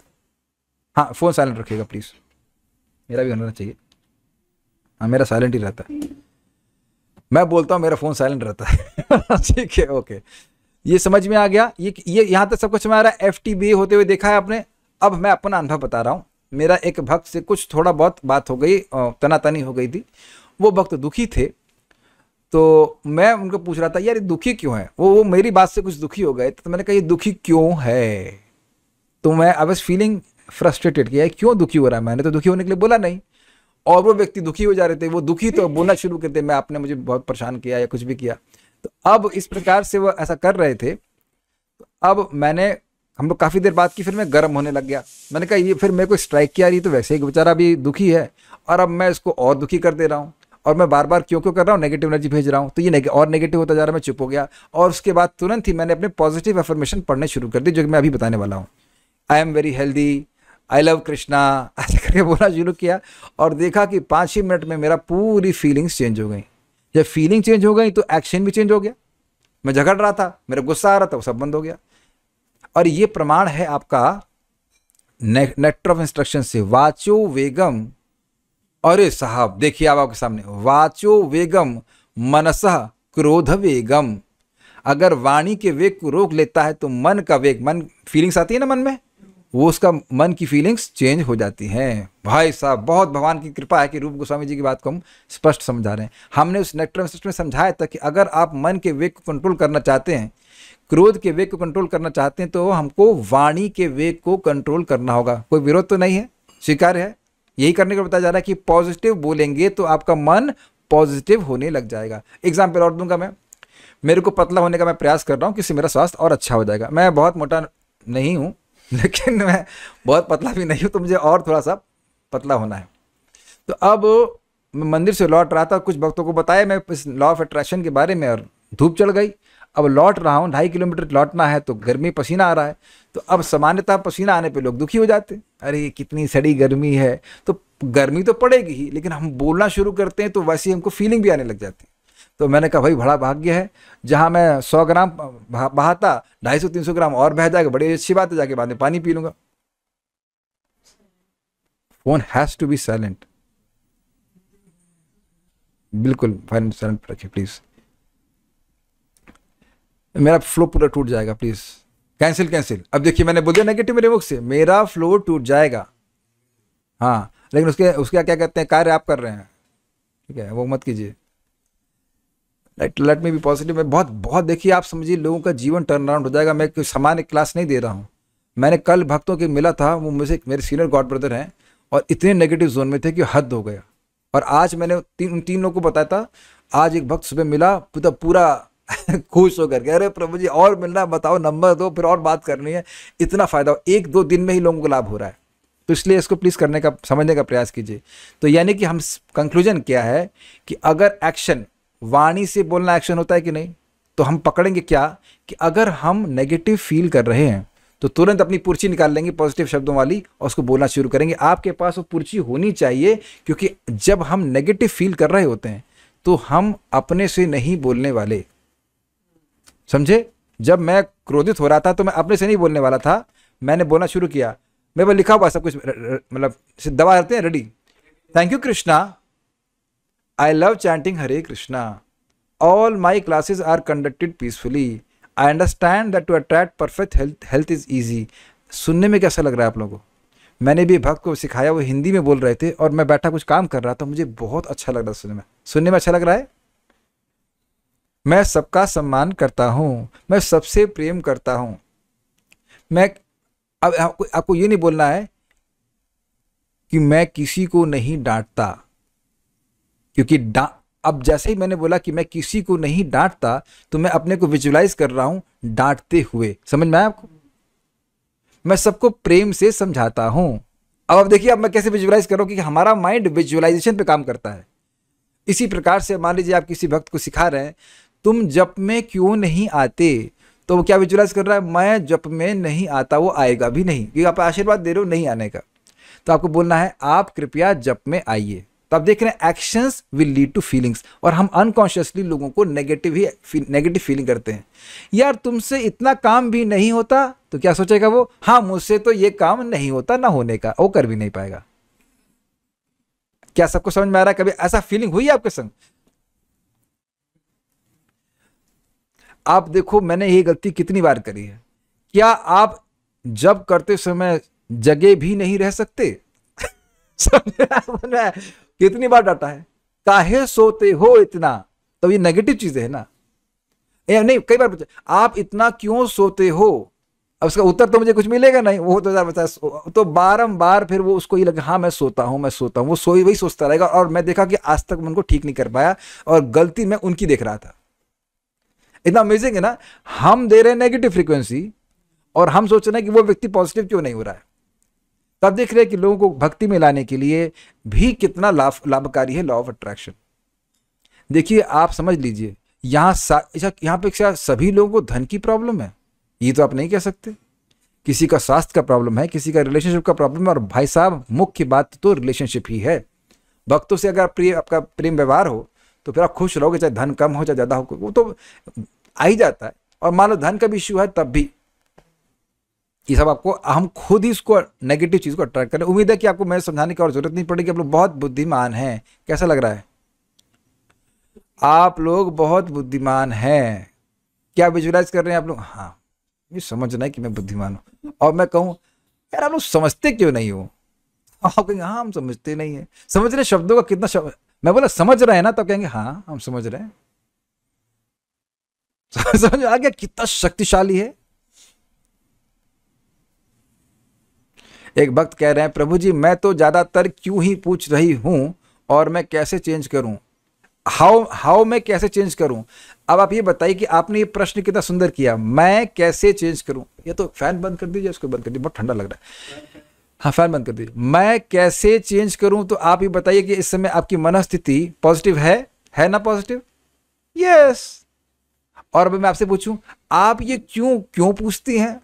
हाँ फोन साइलेंट रखिएगा प्लीज, मेरा भी होना चाहिए। हाँ मेरा साइलेंट ही रहता है, मैं बोलता हूँ मेरा फोन साइलेंट रहता है। ठीक है, ओके, ये समझ में आ गया। ये यहाँ तक सब कुछ समझ आ रहा है। FTBA होते हुए देखा है आपने। अब मैं अपना अनुभव बता रहा हूँ। मेरा एक भक्त से कुछ थोड़ा बहुत बात हो गई, तनातनी हो गई थी। वो भक्त दुखी थे, तो मैं उनको पूछ रहा था यार ये दुखी क्यों है। वो मेरी बात से कुछ दुखी हो गए, तो मैंने कहा ये दुखी क्यों है। तो मैं आई वाज फीलिंग फ्रस्ट्रेटेड कि क्यों दुखी हो रहा है, मैंने तो दुखी होने के लिए बोला नहीं। और वो व्यक्ति दुखी हो जा रहे थे, वो दुखी तो बोलना शुरू करते, मैं आपने मुझे बहुत परेशान किया या कुछ भी किया। तो अब इस प्रकार से वो ऐसा कर रहे थे। तो अब हम लोग काफ़ी देर बात की, फिर मैं गर्म होने लग गया। मैंने कहा ये फिर मेरे को स्ट्राइक किया रही, तो वैसे ही बेचारा भी दुखी है और अब मैं इसको और दुखी कर दे रहा हूँ, और मैं बार बार क्यों कर रहा हूँ, नेगेटिव एनर्जी भेज रहा हूँ, तो ये और नेगेटिव होता जा रहा है। मैं चुप हो गया और उसके बाद तुरंत ही मैंने अपने पॉजिटिव अफर्मेशन पढ़ने शुरू कर दी, जो कि मैं अभी बताने वाला हूँ। आई am very healthy, I love Krishna, ऐसे करके बोलना शुरू किया और देखा कि 5 ही मिनट में मेरा पूरी फीलिंग्स चेंज हो गई। जब फीलिंग चेंज हो गई तो एक्शन भी चेंज हो गया। मैं झगड़ रहा था, मेरा गुस्सा आ रहा था, वो सब बंद हो गया। और ये प्रमाण है आपका नेक्टर ऑफ इंस्ट्रक्शन से, वाचो वेगम। अरे साहब देखिए आप आपके सामने, वाचो वेगम मनसः क्रोध वेगम। अगर वाणी के वेग को रोक लेता है तो मन का वेग, मन फीलिंग्स आती है ना मन में, वो उसका मन की फीलिंग्स चेंज हो जाती हैं। भाई साहब बहुत भगवान की कृपा है कि रूप गोस्वामी जी की बात को हम स्पष्ट समझा रहे हैं। हमने उस नेक्टर में समझाया था कि अगर आप मन के वेग को कंट्रोल करना चाहते हैं, क्रोध के वेग को कंट्रोल करना चाहते हैं, तो हमको वाणी के वेग को कंट्रोल करना होगा। कोई विरोध तो नहीं है, स्वीकार्य है। यही करने को बताया जा रहा है कि पॉजिटिव बोलेंगे तो आपका मन पॉजिटिव होने लग जाएगा। एग्जाम्पल और दूंगा मैं। मेरे को पतला होने का मैं प्रयास कर रहा हूँ, किससे मेरा स्वास्थ्य और अच्छा हो जाएगा। मैं बहुत मोटा नहीं हूँ, लेकिन मैं बहुत पतला भी नहीं हूँ, तो मुझे और थोड़ा सा पतला होना है। तो अब मैं मंदिर से लौट रहा था, कुछ भक्तों को बताया मैं इस लॉ ऑफ अट्रैक्शन के बारे में, और धूप चढ़ गई। अब लौट रहा हूँ, 2.5 किलोमीटर लौटना है, तो गर्मी पसीना आ रहा है। तो अब सामान्यतः पसीना आने पे लोग दुखी हो जाते हैं, अरे कितनी सड़ी गर्मी है। तो गर्मी तो पड़ेगी ही, लेकिन हम बोलना शुरू करते हैं तो वैसे ही हमको फीलिंग भी आने लग जाती है। तो मैंने कहा भाई बड़ा भाग्य है, जहाँ मैं 100 ग्राम बहाता 250-300 ग्राम और बह जाएगा, बड़ी अच्छी बात है, जाके बाद में पानी पी लूँगा। Phone has to be silent, बिल्कुल फाइन साइलेंट पे रखिए प्लीज, मेरा फ्लो पूरा टूट जाएगा प्लीज। कैंसिल कैंसिल, अब देखिए मैंने बोल दिया नेगेटिव मेरे मुख से, मेरा फ्लो टूट जाएगा। हाँ लेकिन उसके उसका क्या कहते हैं, कार्य आप कर रहे हैं, ठीक है, वो मत कीजिए। Let me be positive. मैं बहुत बहुत देखिए, आप समझिए लोगों का जीवन टर्न अराउंड हो जाएगा। मैं कोई सामान्य क्लास नहीं दे रहा हूँ। मैंने कल भक्तों के मिला था, वो मुझे मेरे सीनियर गॉड ब्रदर हैं और इतने नेगेटिव जोन में थे कि हद हो गया। और आज मैंने उन तीन लोगों को बताया था। आज एक भक्त सुबह मिला, पूरा खुश होकर के, अरे प्रभु जी और मिलना, बताओ नंबर दो, फिर और बात करनी है। इतना फायदा, 1-2 दिन में ही लोगों को लाभ हो रहा है। तो इसलिए इसको प्लीज करने का, समझने का प्रयास कीजिए। तो यानी कि हम कंक्लूजन क्या है कि अगर एक्शन, वाणी से बोलना एक्शन होता है कि नहीं, तो हम पकड़ेंगे क्या कि अगर हम नेगेटिव फील कर रहे हैं तो तुरंत अपनी पुर्ची निकाल लेंगे पॉजिटिव शब्दों वाली और उसको बोलना शुरू करेंगे। आपके पास वो पुर्ची होनी चाहिए, क्योंकि जब हम नेगेटिव फील कर रहे होते हैं तो हम अपने से नहीं बोलने वाले, समझे। जब मैं क्रोधित हो रहा था तो मैं अपने से नहीं बोलने वाला था, मैंने बोलना शुरू किया। मेरे पास लिखा हुआ सब कुछ, मतलब दबा रहते हैं, ready, thank you Krishna, I love chanting Hare Krishna. All my classes are conducted peacefully. I understand that to attract perfect health is easy. सुनने में कैसा लग रहा है आप लोगों को? मैंने भी भक्त को सिखाया, वो हिंदी में बोल रहे थे और मैं बैठा कुछ काम कर रहा था, मुझे बहुत अच्छा लग रहा सुनने में। सुनने में अच्छा लग रहा है। मैं सबका सम्मान करता हूँ, मैं सबसे प्रेम करता हूँ। मैं अब आपको ये नहीं बोलना है कि मैं किसी को नहीं डांटता, क्योंकि अब जैसे ही मैंने बोला कि मैं किसी को नहीं डांटता तो मैं अपने को विजुलाइज कर रहा हूं डांटते हुए। समझ में आया आपको? मैं सबको प्रेम से समझाता हूं। अब देखिए, अब मैं कैसे विजुलाइज कर रहा हूं कि हमारा माइंड विजुलाइजेशन पे काम करता है। इसी प्रकार से मान लीजिए आप किसी भक्त को सिखा रहे हैं, तुम जप में क्यों नहीं आते, तो वो क्या विजुलाइज कर रहा है, मैं जप में नहीं आता, वो आएगा भी नहीं, क्योंकि आप आशीर्वाद दे रहे हो नहीं आने का। तो आपको बोलना है आप कृपया जप में आइए। तो आप देख रहे हैं actions will lead to feelings, और हम अनकॉन्शियसली लोगों को नेगेटिव फीलिंग करते हैं। यार तुमसे इतना काम भी नहीं होता, तो क्या सोचेगा वो, हाँ मुझसे तो ये काम नहीं होता, ना होने का, वो कर भी नहीं पाएगा। क्या सबको समझ में आ रहा है? कभी ऐसा फीलिंग हुई है आपके संग? आप देखो मैंने ये गलती कितनी बार करी है। क्या आप जब करते समय जगे भी नहीं रह सकते? कितनी बार डांटा है, काहे सोते हो इतना, तो ये नेगेटिव चीजें है ना। नहीं, कई बार पूछा आप इतना क्यों सोते हो, अब उसका उत्तर तो मुझे कुछ मिलेगा नहीं, वो तो बारंबार फिर वो उसको ये लगा हाँ मैं सोता हूँ मैं सोता हूँ, वो वही सोचता रहेगा। और मैं देखा कि आज तक मैं उनको ठीक नहीं कर पाया और गलती मैं उनकी देख रहा था। इतना अमेजिंग है ना, हम दे रहे हैं नेगेटिव फ्रीक्वेंसी और हम सोच रहे हैं कि वो व्यक्ति पॉजिटिव क्यों नहीं हो रहा है। तब देख रहे हैं कि लोगों को भक्ति में लाने के लिए भी कितना लाभकारी है लॉ ऑफ अट्रैक्शन। देखिए आप समझ लीजिए, यहाँ पे क्या सभी लोगों को धन की प्रॉब्लम है? ये तो आप नहीं कह सकते। किसी का स्वास्थ्य का प्रॉब्लम है, किसी का रिलेशनशिप का प्रॉब्लम है, और भाई साहब मुख्य बात तो रिलेशनशिप ही है। भक्तों से अगर आपका प्रेम व्यवहार हो तो फिर आप खुश रहोगे, चाहे धन कम हो चाहे ज्यादा हो, वो तो आ ही जाता है। और मान लो धन का भी इश्यू है तब भी ये सब आपको, हम खुद ही इसको नेगेटिव चीज को अट्रैक्ट करें। उम्मीद है कि आपको मैं समझाने की और जरूरत नहीं पड़ेगी, आप लोग बहुत बुद्धिमान हैं। कैसा लग रहा है? आप लोग बहुत बुद्धिमान हैं। क्या विजुलाइज कर रहे हैं आप लोग? हाँ ये समझना है कि मैं बुद्धिमान हूं। और मैं कहूं यार आप लोग समझते क्यों नहीं हो? आप कहेंगे हाँ हम समझते नहीं है। समझ रहे शब्दों का कितना मैं बोला समझ रहे हैं ना, तो कहेंगे हाँ हम समझ रहे हैं। समझ आ गया कितना शक्तिशाली है। एक भक्त कह रहे हैं प्रभु जी मैं तो ज्यादातर क्यों ही पूछ रही हूं और मैं कैसे चेंज करूं, हाउ मैं कैसे चेंज करूं। अब आप ये बताइए कि आपने ये प्रश्न कितना सुंदर किया, मैं कैसे चेंज करूं। ये तो फैन बंद कर दीजिए, उसको बंद कर दीजिए, बहुत ठंडा लग रहा है। हाँ फैन बंद कर दीजिए। मैं कैसे चेंज करूं, तो आप ये बताइए कि इस समय आपकी मनस्थिति पॉजिटिव है ना पॉजिटिव? यस। और अब मैं आपसे पूछूं आप ये क्यों पूछती हैं,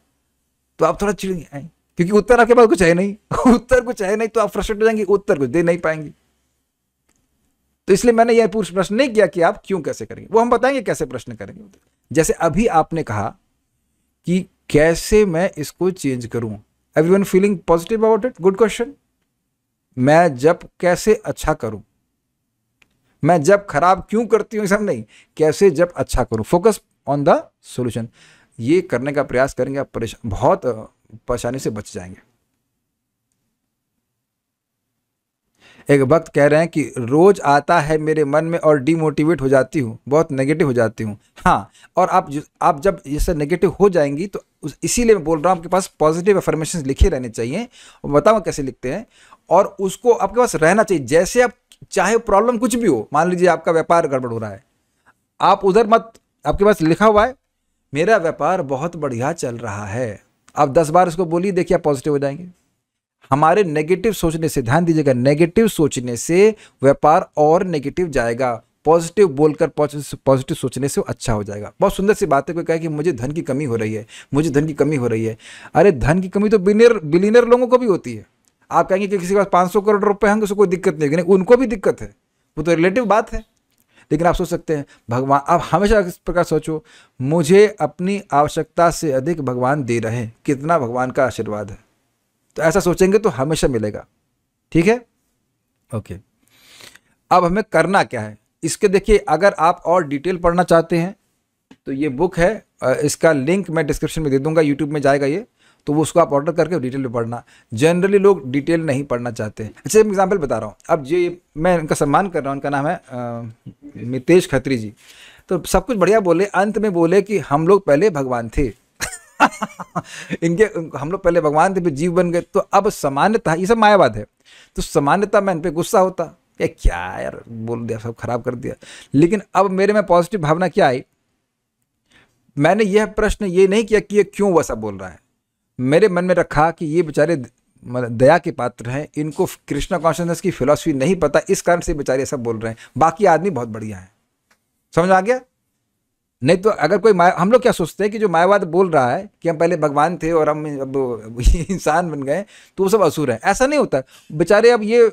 तो आप थोड़ा चिड़ गए क्योंकि उत्तर आपके पास कुछ है नहीं। उत्तर कुछ है नहीं तो आप फ्रस्ट्रेट हो जाएंगे, उत्तर कुछ दे नहीं पाएंगे। तो इसलिए मैंने यह प्रश्न नहीं किया कि आप क्यों कैसे करेंगे, वो हम बताएंगे कैसे प्रश्न करेंगे। जैसे अभी आपने कहा कि कैसे मैं इसको चेंज करूं, everyone feeling positive about it, good question. मैं जब कैसे अच्छा करूं, मैं जब खराब क्यों करती हूं, सब नहीं, कैसे जब अच्छा करूं, फोकस ऑन द सॉल्यूशन। ये करने का प्रयास करेंगे आप बहुत परेशानी से बच जाएंगे। एक भक्त कह रहे हैं कि रोज आता है मेरे मन में और डिमोटिवेट हो जाती हूँ, बहुत नेगेटिव हो जाती हूँ। हाँ, और आप जब इससे नेगेटिव हो जाएंगी तो इसीलिए मैं बोल रहा हूँ आपके पास पॉजिटिव अफर्मेशन लिखे रहने चाहिए, और बताऊँ कैसे लिखते हैं। और उसको आपके पास रहना चाहिए, जैसे आप चाहे प्रॉब्लम कुछ भी हो, मान लीजिए आपका व्यापार गड़बड़ हो रहा है, आप उधर मत, आपके पास लिखा हुआ है मेरा व्यापार बहुत बढ़िया चल रहा है, आप 10 बार उसको बोलिए, देखिए आप पॉजिटिव हो जाएंगे। हमारे नेगेटिव सोचने से, ध्यान दीजिएगा, नेगेटिव सोचने से व्यापार और नेगेटिव जाएगा, पॉजिटिव बोलकर पॉजिटिव सोचने से वो अच्छा हो जाएगा। बहुत सुंदर सी बात है, कोई कहे कि मुझे धन की कमी हो रही है, मुझे धन की कमी हो रही है। अरे धन की कमी तो बिलियनर लोगों को भी होती है। आप कहेंगे कि किसी के पास 500 करोड़ रुपए होंगे उसको कोई दिक्कत नहीं, उनको भी दिक्कत है, वो तो रिलेटिव बात है। लेकिन आप सोच सकते हैं भगवान, आप हमेशा इस प्रकार सोचो, मुझे अपनी आवश्यकता से अधिक भगवान दे रहे हैं, कितना भगवान का आशीर्वाद है। तो ऐसा सोचेंगे तो हमेशा मिलेगा। ठीक है, ओके। अब हमें करना क्या है इसके, देखिए अगर आप और डिटेल पढ़ना चाहते हैं तो ये बुक है, इसका लिंक मैं डिस्क्रिप्शन में दे दूंगा, यूट्यूब में जाएगा ये, तो वो उसको आप ऑर्डर करके डिटेल में पढ़ना। जनरली लोग डिटेल नहीं पढ़ना चाहते हैं। अच्छा, एक एग्जाम्पल बता रहा हूँ, अब ये मैं इनका सम्मान कर रहा हूँ, उनका नाम है मितेश खत्री जी। तो सब कुछ बढ़िया बोले, अंत में बोले कि हम लोग पहले भगवान थे इनके हम लोग पहले भगवान थे फिर जीव बन गए। तो अब सामान्यतः ये सब मायावाद है, तो सामान्यतः मैं इन पर गुस्सा होता, क्या यार बोल दिया, सब खराब कर दिया। लेकिन अब मेरे में पॉजिटिव भावना क्या आई, मैंने यह प्रश्न ये नहीं किया कि ये क्यों वैसा बोल रहा है, मेरे मन में रखा कि ये बेचारे दया के पात्र हैं, इनको कृष्णा कॉन्शियसनेस की फिलॉसफी नहीं पता, इस कारण से बेचारे सब बोल रहे हैं, बाकी आदमी बहुत बढ़िया है। समझ आ गया? नहीं तो अगर कोई हम लोग क्या सोचते हैं कि जो मायावाद बोल रहा है कि हम पहले भगवान थे और हम अब इंसान बन गए तो वो सब असुर हैं, ऐसा नहीं होता। बेचारे अब ये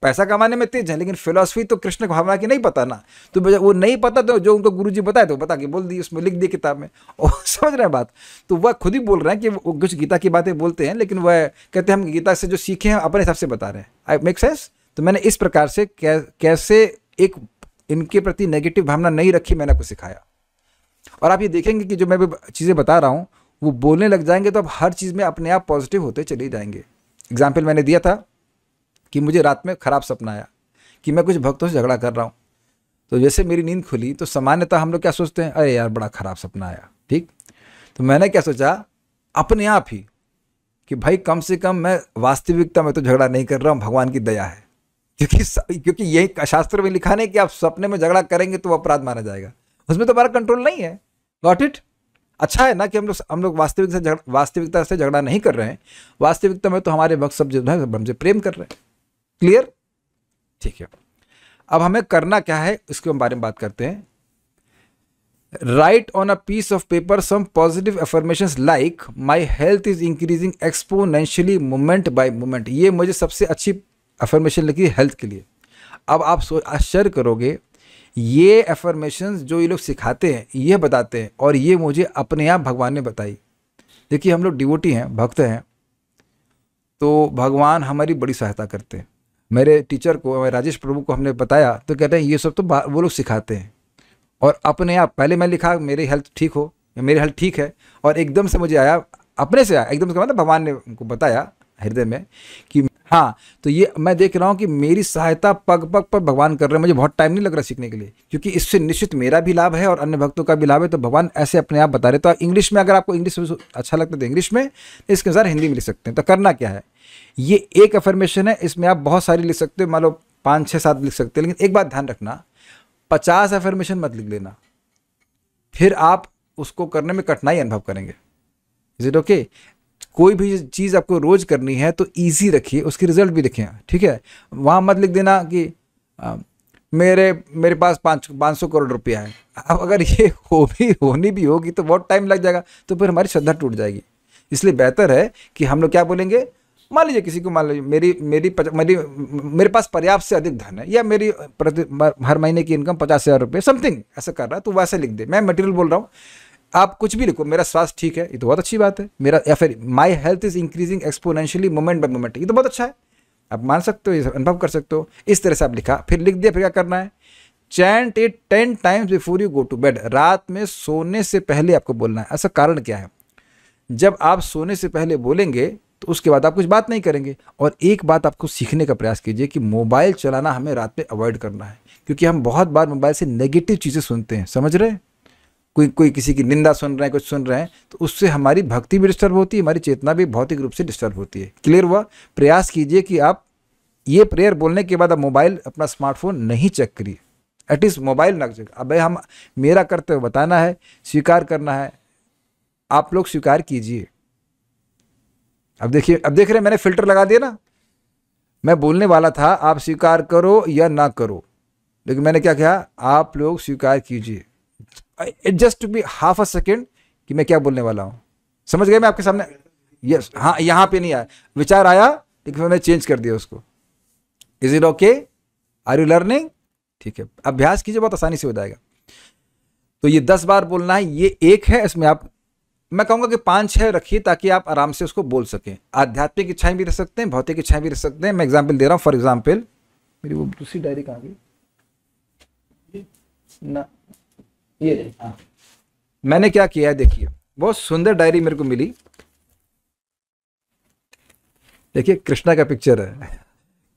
पैसा कमाने में तेज है, लेकिन फिलॉसफी तो कृष्ण भावना की नहीं पता ना, तो वो नहीं पता, तो जो उनको गुरुजी बताए तो बता के बोल दी, उसमें लिख दी किताब में, और समझ रहे हैं बात। तो वह खुद ही बोल रहे हैं कि वो कुछ गीता की बातें बोलते हैं, लेकिन वह कहते हैं हम गीता से जो सीखे हैं अपने हिसाब से बता रहे हैं। I make sense? तो मैंने इस प्रकार से कैसे एक इनके प्रति नेगेटिव भावना नहीं रखी, मैंने आपको सिखाया। और आप ये देखेंगे कि जो मैं चीज़ें बता रहा हूँ वो बोलने लग जाएंगे तो आप हर चीज़ में अपने आप पॉजिटिव होते चले जाएंगे। एग्जाम्पल मैंने दिया था कि मुझे रात में खराब सपना आया कि मैं कुछ भक्तों से झगड़ा कर रहा हूँ, तो जैसे मेरी नींद खुली तो सामान्यतः हम लोग क्या सोचते हैं, अरे यार बड़ा खराब सपना आया। ठीक, तो मैंने क्या सोचा अपने आप ही कि भाई कम से कम मैं वास्तविकता में तो झगड़ा नहीं कर रहा हूँ, भगवान की दया है। क्योंकि यही शास्त्र में लिखा नहीं कि आप सपने में झगड़ा करेंगे तो अपराध माना जाएगा, उसमें तो हमारा कंट्रोल नहीं है। Got it? अच्छा है ना कि हम लोग वास्तविकता से झगड़ा नहीं कर रहे हैं, वास्तविकता में तो हमारे भक्त सब जो है हमसे प्रेम कर रहे हैं। क्लियर? ठीक है, अब हमें करना क्या है इसके बारे में बात करते हैं। Write on a piece of paper some positive affirmations like my health is increasing exponentially moment by moment. ये मुझे सबसे अच्छी अफर्मेशन लगी हेल्थ के लिए। अब आप आश्चर्य करोगे, ये अफर्मेशंस जो ये लोग सिखाते हैं, ये बताते हैं, और ये मुझे अपने आप भगवान ने बताई। देखिए हम लोग डिवोटी हैं, भक्त हैं, तो भगवान हमारी बड़ी सहायता करते हैं। मेरे टीचर को, मेरे राजेश प्रभु को हमने बताया तो कहते हैं ये सब तो वो लोग सिखाते हैं, और अपने आप पहले मैं लिखा मेरी हेल्थ ठीक हो, मेरी हेल्थ ठीक है, और एकदम से मुझे आया, अपने से आया एकदम से, मतलब भगवान ने उनको बताया हृदय में कि हाँ, तो ये मैं देख रहा हूँ कि मेरी सहायता पग पग पर भगवान कर रहे हैं। मुझे बहुत टाइम नहीं लग रहा सीखने के लिए, क्योंकि इससे निश्चित मेरा भी लाभ है और अन्य भक्तों का भी लाभ है। तो भगवान ऐसे अपने आप बता रहे। तो इंग्लिश में, अगर आपको इंग्लिश अच्छा लगता है तो इंग्लिश में, इसके अनुसार हिंदी में लिख सकते हैं। तो करना क्या है, ये एक अफर्मेशन है, इसमें आप बहुत सारी लिख सकते हो, मान लो 5, 6, 7 लिख सकते हैं। लेकिन एक बात ध्यान रखना, 50 अफर्मेशन मत लिख लेना, फिर आप उसको करने में कठिनाई अनुभव करेंगे। Is it okay? कोई भी चीज़ आपको रोज करनी है तो इजी रखिए, उसके रिजल्ट भी लिखें। ठीक है, वहाँ मत लिख देना कि मेरे पास 500 करोड़ रुपया है। अब अगर ये होनी भी होगी तो बहुत टाइम लग जाएगा, तो फिर हमारी श्रद्धा टूट जाएगी। इसलिए बेहतर है कि हम लोग क्या बोलेंगे, मान लीजिए किसी को, मान लीजिए मेरे पास पर्याप्त से अधिक धन है, या मेरी हर महीने की इनकम 50,000 रुपये समथिंग ऐसा कर रहा है, तो वैसे लिख दे। मैं मटेरियल बोल रहा हूँ, आप कुछ भी लिखो, मेरा स्वास्थ्य ठीक है, ये तो बहुत अच्छी बात है। मेरा, या फिर माई health is increasing exponentially moment by moment, ये तो बहुत अच्छा है। आप मान सकते हो, ये अनुभव कर सकते हो। इस तरह से आप लिखा, फिर लिख दिया। फिर क्या करना है, chant it 10 times before you go to bed. रात में सोने से पहले आपको बोलना है। ऐसा कारण क्या है, जब आप सोने से पहले बोलेंगे तो उसके बाद आप कुछ बात नहीं करेंगे। और एक बात आपको सीखने का प्रयास कीजिए कि मोबाइल चलाना हमें रात में अवॉइड करना है, क्योंकि हम बहुत बार मोबाइल से नेगेटिव चीज़ें सुनते हैं, समझ रहे हैं। कोई किसी की निंदा सुन रहे हैं, कुछ सुन रहे हैं, तो उससे हमारी भक्ति भी डिस्टर्ब होती है, हमारी चेतना भी भौतिक रूप से डिस्टर्ब होती है। क्लियर हुआ। प्रयास कीजिए कि आप ये प्रेयर बोलने के बाद आप मोबाइल, अपना स्मार्टफोन नहीं चेक करिए, एटलीस्ट मोबाइल ना चेक। अब हम मेरा करते हुए बताना है, स्वीकार करना है, आप लोग स्वीकार कीजिए। अब देखिए, अब देख रहे हैं मैंने फिल्टर लगा दिया ना। मैं बोलने वाला था आप स्वीकार करो या ना करो, लेकिन मैंने क्या कहा, आप लोग स्वीकार कीजिए। It just to be half a second कि मैं क्या बोलने वाला हूँ। समझ गए मैं आपके सामने? यस, हाँ, यहाँ पे नहीं आया, विचार आया लेकिन मैंने चेंज कर दिया उसको। Is it okay? Are you learning? ठीक है, अभ्यास कीजिए, बहुत आसानी से हो जाएगा। तो ये 10 बार बोलना है। ये एक है, इसमें आप, मैं कहूँगा कि 5-6 रखिए ताकि आप आराम से उसको बोल सकें। आध्यात्मिक इच्छाएं भी रख सकते हैं, भौतिक इच्छाएं भी रख सकते हैं। मैं एग्जाम्पल दे रहा हूँ। फॉर एग्जाम्पल, मेरी वो दूसरी डायरी कहाँ गई ना, ये हाँ, मैंने क्या किया है देखिए, बहुत सुंदर डायरी मेरे को मिली। देखिए, कृष्णा का पिक्चर है,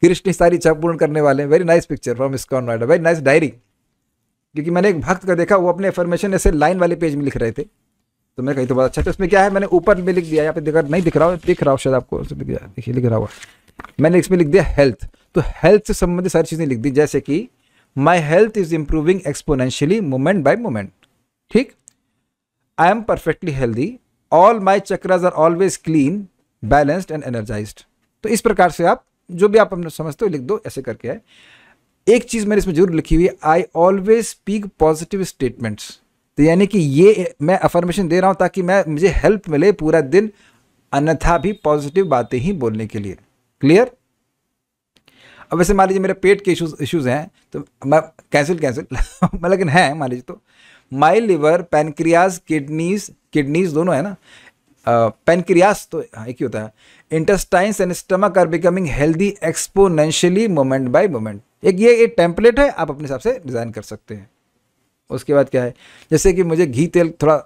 कृष्ण सारी इच्छा पूर्ण करने वाले। Very nice picture from ISKCON Noida, very nice diary. क्योंकि मैंने एक भक्त का देखा, वो अपने अफर्मेशन ऐसे लाइन वाले पेज में लिख रहे थे, तो मैं कही तो बहुत अच्छा। तो उसमें क्या है, मैंने ऊपर में लिख दिया, यहाँ पे देखा नहीं दिख रहा हो, दिख रहा हो शायद आपको, देखिए लिख रहा हुआ, मैंने इसमें लिख दिया हेल्थ। तो हेल्थ से संबंधित सारी चीज़ें लिख दी, जैसे कि my health is improving exponentially moment by moment. ठीक, I am perfectly healthy, all my chakras are always clean, balanced and energized. तो इस प्रकार से आप जो भी आप अपने समझते हो लिख दो, ऐसे करके है। एक चीज़ मैंने इसमें जरूर लिखी हुई है, I always speak positive statements. तो यानी कि ये मैं अफर्मेशन दे रहा हूँ ताकि मुझे हेल्प मिले पूरा दिन, अन्यथा भी पॉजिटिव बातें ही बोलने के लिए। क्लियर? अब वैसे मान लीजिए मेरे पेट के इश्यूज हैं, तो मैं कैंसिल मैं, लेकिन है मान लीजिए, तो माई लिवर, पैनक्रियाज, किडनीज दोनों है ना, पैनक्रियास तो एक ही होता है, intestines and stomach are becoming healthy exponentially moment by moment. एक टेम्पलेट है, आप अपने हिसाब से डिज़ाइन कर सकते हैं। उसके बाद क्या है, जैसे कि मुझे घी तेल, थोड़ा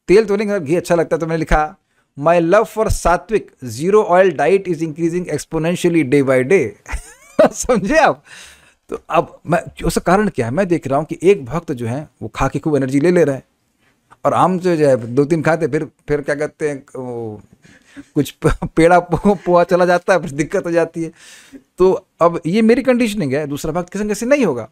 तेल तो नहीं, घी अच्छा लगता है, तो मैंने लिखा माई लव फॉर सात्विक zero oil diet is increasing exponentially day by day. समझे आप? तो अब मैं, उसका कारण क्या है, मैं देख रहा हूँ कि एक भक्त जो है वो खा के खूब एनर्जी ले ले रहा है, और हम जो है 2-3 खाते, फिर क्या कहते हैं, कुछ पेड़ा पोहा चला जाता है, फिर दिक्कत हो जाती है। तो अब ये मेरी कंडीशनिंग है, दूसरा भक्त किसी कैसे नहीं होगा।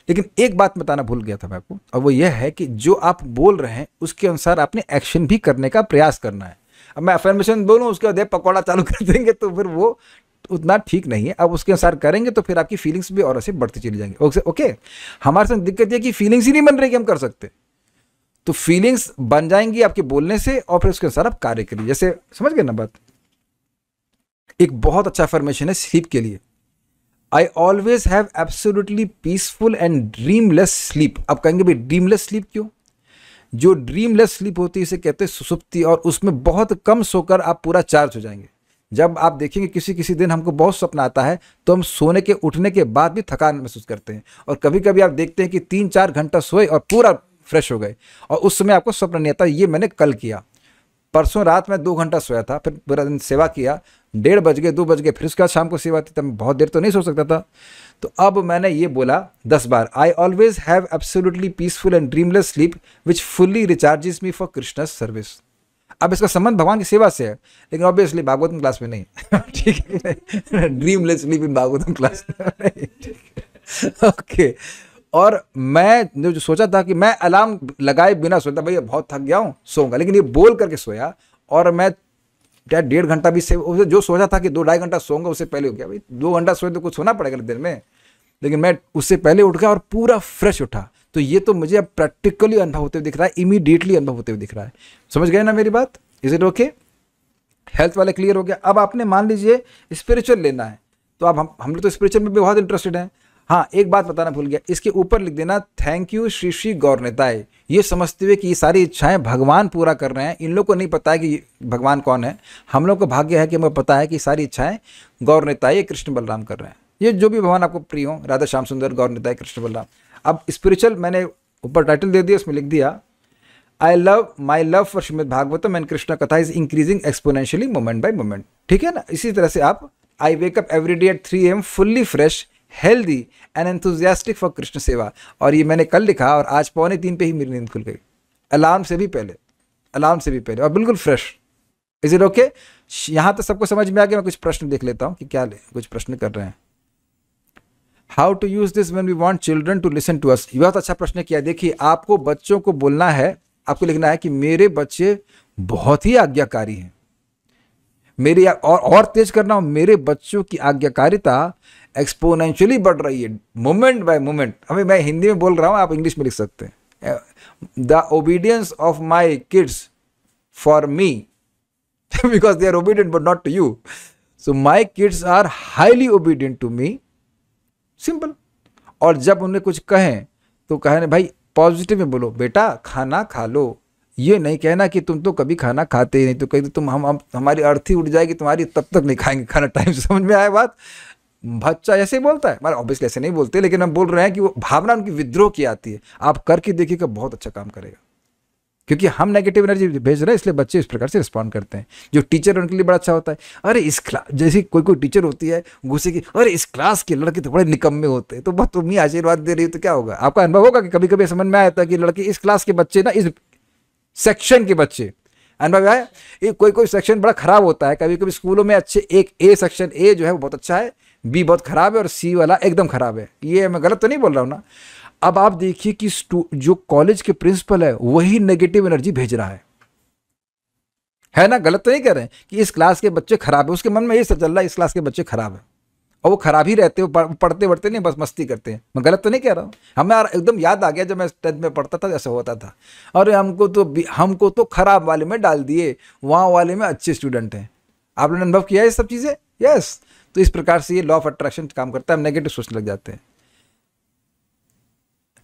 लेकिन एक बात बताना भूल गया था मैं आपको, और वो यह है कि जो आप बोल रहे हैं उसके अनुसार आपने एक्शन भी करने का प्रयास करना है। अब मैं अफर्मेशन बोलूँ, उसके बाद पकौड़ा चालू कर देंगे तो फिर वो उतना ठीक नहीं है। अब उसके अनुसार करेंगे तो फिर आपकी फीलिंग्स भी और ऐसे बढ़ती चली जाएंगी। ओके, हमारे साथ दिक्कत ये कि फीलिंग्स ही नहीं बन रही कि हम कर सकते, तो फीलिंग्स बन जाएंगी आपके बोलने से, और फिर उसके अनुसार आप कार्य करिए। जैसे समझ गए ना बात? एक बहुत अच्छा अफर्मेशन है स्लीप के लिए, आई always have absolutely peaceful and dreamless sleep. अब कहेंगे भाई ड्रीमलेस स्लीप क्यों? जो ड्रीमलेस स्लीप होती है इसे कहते हैं सुसुप्ति, और उसमें बहुत कम सोकर आप पूरा चार्ज हो जाएंगे। जब आप देखेंगे किसी दिन हमको बहुत सपना आता है, तो हम सोने के उठने के बाद भी थकान महसूस करते हैं, और कभी कभी आप देखते हैं कि 3-4 घंटा सोए और पूरा फ्रेश हो गए, और उस समय आपको स्वप्न नहीं आता। ये मैंने कल किया, परसों रात में 2 घंटा सोया था, फिर पूरा दिन सेवा किया, 1:30 बज गए, 2 बज गए, फिर उसके बाद शाम को सेवा थी, तब बहुत देर तो नहीं सो सकता था। तो अब मैंने ये बोला 10 बार, I always have absolutely peaceful and dreamless sleep which fully recharges me for Krishna service. अब इसका संबंध भगवान की सेवा से है, लेकिन ऑब्वियसली भागवतम क्लास में नहीं। ठीक है, dreamless sleep in Bhagavatam class. Okay, और मैं जो सोचा था कि मैं अलार्म लगाए बिना सोता, भैया बहुत थक गया हूँ सोऊंगा, लेकिन ये बोल करके सोया, और मैं 1.5 घंटा भी से जो सोचा था कि 2-2.5 घंटा सोऊंगा, उससे पहले हो गया। भाई 2 घंटा सोए तो कुछ सोना पड़ेगा दिन में, लेकिन मैं उससे पहले उठ गया और पूरा फ्रेश उठा। तो ये तो मुझे अब प्रैक्टिकली अनुभव होते हुए दिख रहा है, इमीडिएटली अनुभव होते हुए दिख रहा है। समझ गए ना मेरी बात? Is it okay? हेल्थ वाले क्लियर हो गया। अब आपने मान लीजिए स्पिरिचुअल लेना है, तो अब हम लोग तो स्पिरिचुअल में भी बहुत इंटरेस्टेड हैं। हाँ, एक बात बताना भूल गया, इसके ऊपर लिख देना थैंक यू श्री श्री गौरनिताय। ये समझते हुए कि ये सारी इच्छाएं भगवान पूरा कर रहे हैं। इन लोग को नहीं पता है कि भगवान कौन है। हम लोग को भाग्य है कि हमें पता है कि सारी इच्छाएं गौरनिताय कृष्ण बलराम कर रहे हैं। ये जो भी भगवान आपको प्रिय हो, राधा श्याम सुंदर, गौरनिताय, कृष्ण बलराम। अब स्पिरिचुअल मैंने ऊपर टाइटल दे दिया, उसमें लिख दिया I love my love for Shrimad Bhagavatam and Krishna katha is increasing exponentially moment by moment. ठीक है ना। इसी तरह से आप I wake up every day at 3 AM fully fresh, healthy and enthusiastic for Krishna seva. और ये मैंने कल लिखा और आज 2:45 पे ही मेरी नींद खुल गई, अलार्म से भी पहले, अलार्म से भी पहले, और बिल्कुल फ्रेश। Is it okay? यहाँ तो सबको समझ में आ गया। मैं कुछ प्रश्न देख लेता हूँ कि क्या कुछ प्रश्न कर रहे हैं। How to use this when we want children to listen to us. बहुत अच्छा प्रश्न किया। देखिए, आपको बच्चों को बोलना है, आपको लिखना है कि मेरे बच्चे बहुत ही आज्ञाकारी हैं। मेरी और तेज करना, मेरे बच्चों की आज्ञाकारिता एक्सपोनेंशियली बढ़ रही है मोमेंट बाय मोमेंट। अभी मैं हिंदी में बोल रहा हूँ, आप इंग्लिश में लिख सकते हैं। The obedience of my kids for me because they are obedient but not to you, so my kids are highly obedient to me. Simple. और जब उन्हें कुछ कहें तो कहें भाई पॉजिटिव में बोलो, बेटा खाना खा लो। ये नहीं कहना कि तुम तो कभी खाना खाते ही नहीं, तो कहीं तुम हम हमारी अर्थी उठ जाएगी तुम्हारी, तब तक नहीं खाएंगे खाना टाइम से। समझ में आया बात? बच्चा ऐसे ही बोलता है, मतलब ऑब्वियसली ऐसे नहीं बोलते, लेकिन हम बोल रहे हैं कि वो भावना उनकी विद्रोह की आती है। आप करके देखिएगा, बहुत अच्छा काम करेगा। क्योंकि हम नेगेटिव एनर्जी भेज रहे हैं, इसलिए बच्चे इस प्रकार से रिस्पॉन्ड करते हैं। जो टीचर उनके लिए बड़ा अच्छा होता है। अरे इस क्लास, जैसे कोई टीचर होती है गुस्से की, अरे इस क्लास के लड़के तो बड़े निकम्मे होते हैं, तो बस तुम ही आशीर्वाद दे रही हो तो क्या होगा। आपका अनुभव होगा कि कभी कभी समझ में आया था कि लड़के इस क्लास के बच्चे ना, इस सेक्शन के बच्चे, अनुभव आया। कोई सेक्शन बड़ा खराब होता है। कभी कभी स्कूलों में अच्छे, एक ए सेक्शन ए जो है वो बहुत अच्छा है, बी बहुत खराब है और सी वाला एकदम खराब है। ये मैं गलत तो नहीं बोल रहा हूँ ना। अब आप देखिए कि जो कॉलेज के प्रिंसिपल है वही नेगेटिव एनर्जी भेज रहा है ना। गलत तो नहीं कह रहे हैं कि इस क्लास के बच्चे खराब है, उसके मन में ये चल रहा है इस क्लास के बच्चे खराब है, और वो खराब ही रहते हैं, पढ़ते बढ़ते नहीं, बस मस्ती करते हैं। मैं गलत तो नहीं कह रहा हूँ। हमें एकदम याद आ गया जब मैं 10th में पढ़ता था, ऐसा होता था। और हमको तो खराब वाले में डाल दिए, वहाँ वाले में अच्छे स्टूडेंट हैं। आपने अनुभव किया है ये सब चीज़ें? यस। तो इस प्रकार से ये लॉ ऑफ अट्रैक्शन काम करता है, हम नेगेटिव सोचने लग जाते हैं।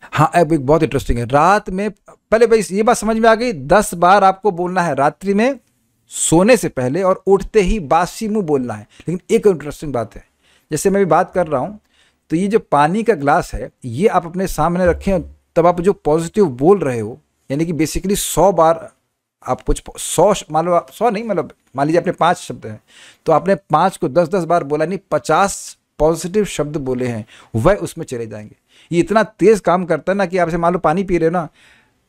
हाँ, अब एक बहुत इंटरेस्टिंग है। रात में पहले भाई ये बात समझ में आ गई, 10 बार आपको बोलना है रात्रि में सोने से पहले, और उठते ही बासी मुंह बोलना है। लेकिन एक इंटरेस्टिंग बात है, जैसे मैं भी बात कर रहा हूँ, तो ये जो पानी का ग्लास है ये आप अपने सामने रखें, तब आप जो पॉजिटिव बोल रहे हो, यानी कि बेसिकली 100 बार आप कुछ 100, मान लो 100 नहीं, मतलब मान लीजिए आपने 5 शब्द हैं, तो आपने 5 को 10-10 बार बोला नहीं, 50 पॉजिटिव शब्द बोले हैं, वह उसमें चले जाएंगे। ये इतना तेज काम करता है ना कि आपसे मान लो पानी पी रहे हो ना,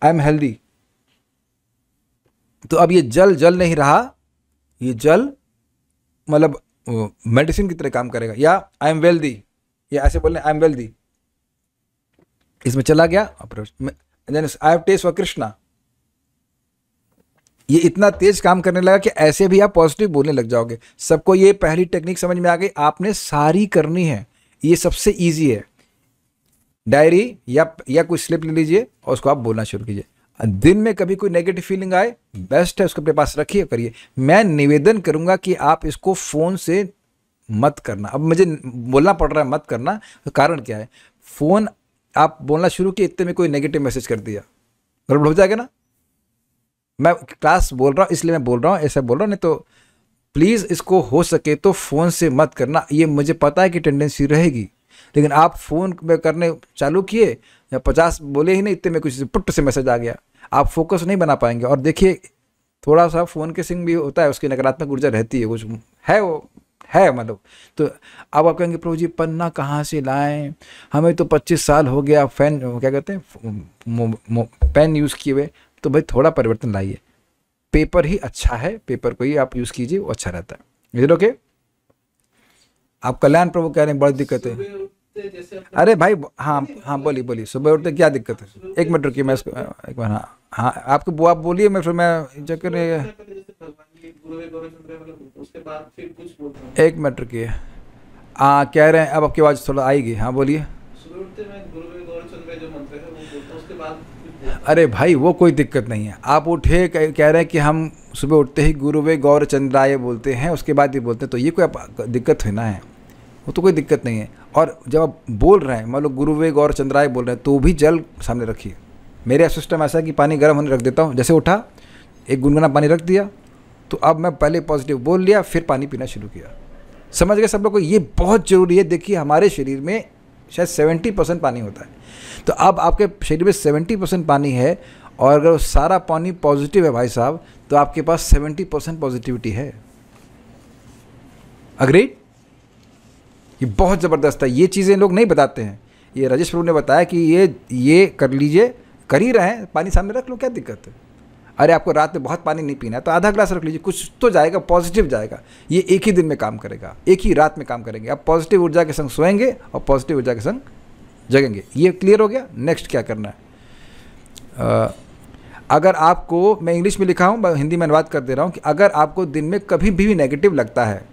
आई एम हेल्दी, तो अब ये जल नहीं रहा, ये जल मतलब मेडिसिन की तरह काम करेगा। या आई एम वेल्दी, या ऐसे बोलने आई एम वेल्दी, इसमें चला गया approach. I have test for Krishna, ये इतना तेज काम करने लगा कि ऐसे भी आप पॉजिटिव बोलने लग जाओगे। सबको ये पहली टेक्निक समझ में आ गई, आपने सारी करनी है। ये सबसे इजी है। डायरी या कोई स्लिप ले लीजिए और उसको आप बोलना शुरू कीजिए। दिन में कभी कोई नेगेटिव फीलिंग आए, बेस्ट है उसको अपने पास रखिए, करिए। मैं निवेदन करूंगा कि आप इसको फ़ोन से मत करना। अब मुझे बोलना पड़ रहा है मत करना, तो कारण क्या है? फ़ोन आप बोलना शुरू किए, इतने में कोई नेगेटिव मैसेज कर दिया, गड़बड़ हो जाएगा ना। मैं क्लास बोल रहा हूँ इसलिए मैं बोल रहा हूँ, ऐसा बोल रहा हूँ, नहीं तो प्लीज़ इसको हो सके तो फ़ोन से मत करना। ये मुझे पता है कि टेंडेंसी रहेगी, लेकिन आप फ़ोन में करने चालू किए या 50 बोले ही नहीं, इतने में कुछ पुट से मैसेज आ गया, आप फोकस नहीं बना पाएंगे। और देखिए थोड़ा सा फ़ोन के सिंग भी होता है, उसकी नकारात्मक ऊर्जा रहती है, कुछ है वो है मतलब। तो अब आप कहेंगे प्रभु जी पन्ना कहाँ से लाएं, हमें तो 25 साल हो गया फैन क्या कहते हैं पेन यूज़ किए हुए। तो भाई थोड़ा परिवर्तन लाइए, पेपर ही अच्छा है, पेपर को ही आप यूज़ कीजिए, वो अच्छा रहता है। इधर ओके। आप कल्याण प्रभु कह रहे हैं बड़ी दिक्कत है। अरे भाई हाँ बोलिए सुबह उठते क्या दिक्कत है? 1 मिनट रुकिए, मैं इसको एक बार हाँ आपको वो आप बोलिए, मैं फिर मैं चक्कर 1 मिनट रुकिए। हाँ कह रहे हैं, अब आपकी आवाज़ थोड़ा आएगी। हाँ बोलिए। अरे भाई वो कोई दिक्कत नहीं है, आप उठे कह रहे हैं कि हम सुबह उठते ही गुरुवे गौर चंद्राय बोलते हैं, उसके बाद ये बोलते हैं, तो ये कोई दिक्कत है ना है? वो तो कोई दिक्कत नहीं है। और जब आप बोल रहे हैं, मान लो गुरुवेग और चंद्राय बोल रहे हैं, तो भी जल सामने रखिए। मेरा सिस्टम ऐसा है कि पानी गर्म होने रख देता हूँ, जैसे उठा एक गुनगुना पानी रख दिया, तो अब मैं पहले पॉजिटिव बोल लिया, फिर पानी पीना शुरू किया। समझ गए सब लोग को? ये बहुत ज़रूरी है। देखिए हमारे शरीर में शायद 70% पानी होता है, तो अब आपके शरीर में 70% पानी है, और अगर सारा पानी पॉजिटिव है भाई साहब, तो आपके पास 70% पॉजिटिविटी है। अग्रीड? ये बहुत ज़बरदस्त है। ये चीज़ें लोग नहीं बताते हैं। ये राजेश प्रभु ने बताया कि ये कर लीजिए, कर ही रहे हैं, पानी सामने रख लो, क्या दिक्कत है? अरे आपको रात में बहुत पानी नहीं पीना है तो आधा ग्लास रख लीजिए, कुछ तो जाएगा, पॉजिटिव जाएगा। ये एक ही दिन में काम करेगा, एक ही रात में काम करेंगे। आप पॉजिटिव ऊर्जा के संग सोएंगे और पॉजिटिव ऊर्जा के संग जगेंगे। ये क्लियर हो गया? नेक्स्ट क्या करना है? अगर आपको, मैं इंग्लिश में लिखा हूँ, हिंदी में अनुवाद कर दे रहा हूँ, कि अगर आपको दिन में कभी भी नेगेटिव लगता है,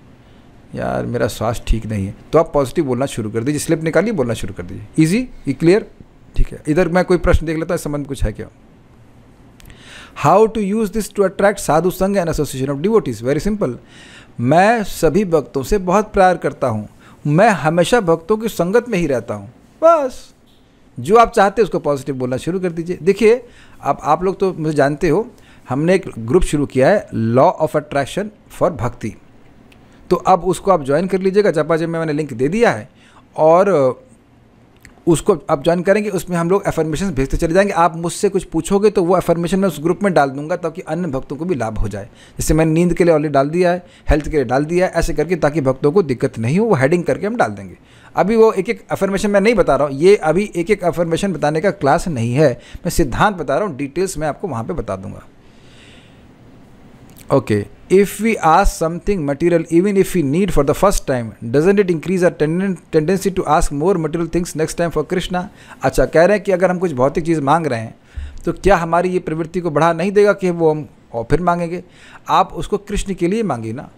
यार मेरा स्वास्थ्य ठीक नहीं है, तो आप पॉजिटिव बोलना शुरू कर दीजिए। स्लिप निकालिए, बोलना शुरू कर दीजिए। इजी? ये क्लियर? ठीक है। इधर मैं कोई प्रश्न देख लेता हूँ, इस संबंध कुछ है क्या? How to use this to attract sadhu sangha and association of devotees? Very simple. मैं सभी भक्तों से बहुत प्यार करता हूँ, मैं हमेशा भक्तों की संगत में ही रहता हूँ, बस। जो आप चाहते हैं उसको पॉजिटिव बोलना शुरू कर दीजिए। देखिए आप लोग तो मुझे जानते हो, हमने एक ग्रुप शुरू किया है, लॉ ऑफ अट्रैक्शन फॉर भक्ति। तो अब उसको आप ज्वाइन कर लीजिएगा। जपाजे में मैंने लिंक दे दिया है, और उसको आप ज्वाइन करेंगे। उसमें हम लोग एफर्मेशन भेजते चले जाएंगे। आप मुझसे कुछ पूछोगे तो वो एफर्मेशन मैं उस ग्रुप में डाल दूंगा, ताकि अन्य भक्तों को भी लाभ हो जाए। जैसे मैंने नींद के लिए ऑलरेडी डाल दिया है, हेल्थ के लिए डाल दिया है, ऐसे करके, ताकि भक्तों को दिक्कत नहीं हो। वो हेडिंग करके हम डाल देंगे। अभी वो एक एक एफर्मेशन मैं नहीं बता रहा हूँ, ये अभी एक एक एफर्मेशन बताने का क्लास नहीं है, मैं सिद्धांत बता रहा हूँ। डिटेल्स मैं आपको वहाँ पर बता दूंगा। Okay, if we ask something material, even if we need for the first time, doesn't it increase our tendency to ask more material things next time for Krishna? अच्छा, कह रहे हैं कि अगर हम कुछ भौतिक चीज़ मांग रहे हैं, तो क्या हमारी ये प्रवृत्ति को बढ़ा नहीं देगा कि वो हम और फिर मांगेंगे? आप उसको कृष्ण के लिए मांगिए ना।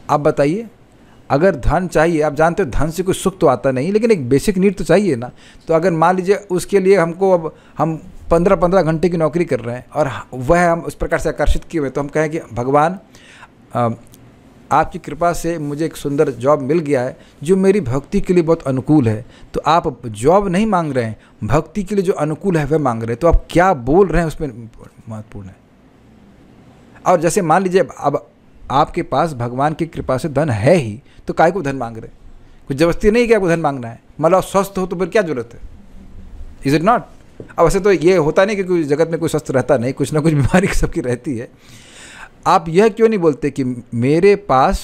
आप बताइए, अगर धन चाहिए, आप जानते हो धन से कोई सुख तो आता नहीं, लेकिन एक बेसिक नीड तो चाहिए ना। तो अगर मान लीजिए उसके लिए हमको, अब हम 15-15 घंटे की नौकरी कर रहे हैं और वह हम उस प्रकार से आकर्षित किए हुए, तो हम कहें कि भगवान आपकी कृपा से मुझे एक सुंदर जॉब मिल गया है जो मेरी भक्ति के लिए बहुत अनुकूल है। तो आप जॉब नहीं मांग रहे हैं, भक्ति के लिए जो अनुकूल है वह मांग रहे हैं। तो आप क्या बोल रहे हैं उसमें महत्वपूर्ण है। और जैसे मान लीजिए अब आपके पास भगवान की कृपा से धन है ही, तो काय को धन मांग रहे हैं? कुछ जबरदस्ती नहीं कि आपको धन मांगना है। मतलब आप स्वस्थ हो तो फिर क्या जरूरत है? Is it not? अब वैसे तो ये होता नहीं कि कोई जगत में कोई स्वस्थ रहता नहीं, कुछ ना कुछ बीमारी सबकी रहती है। आप यह क्यों नहीं बोलते कि मेरे पास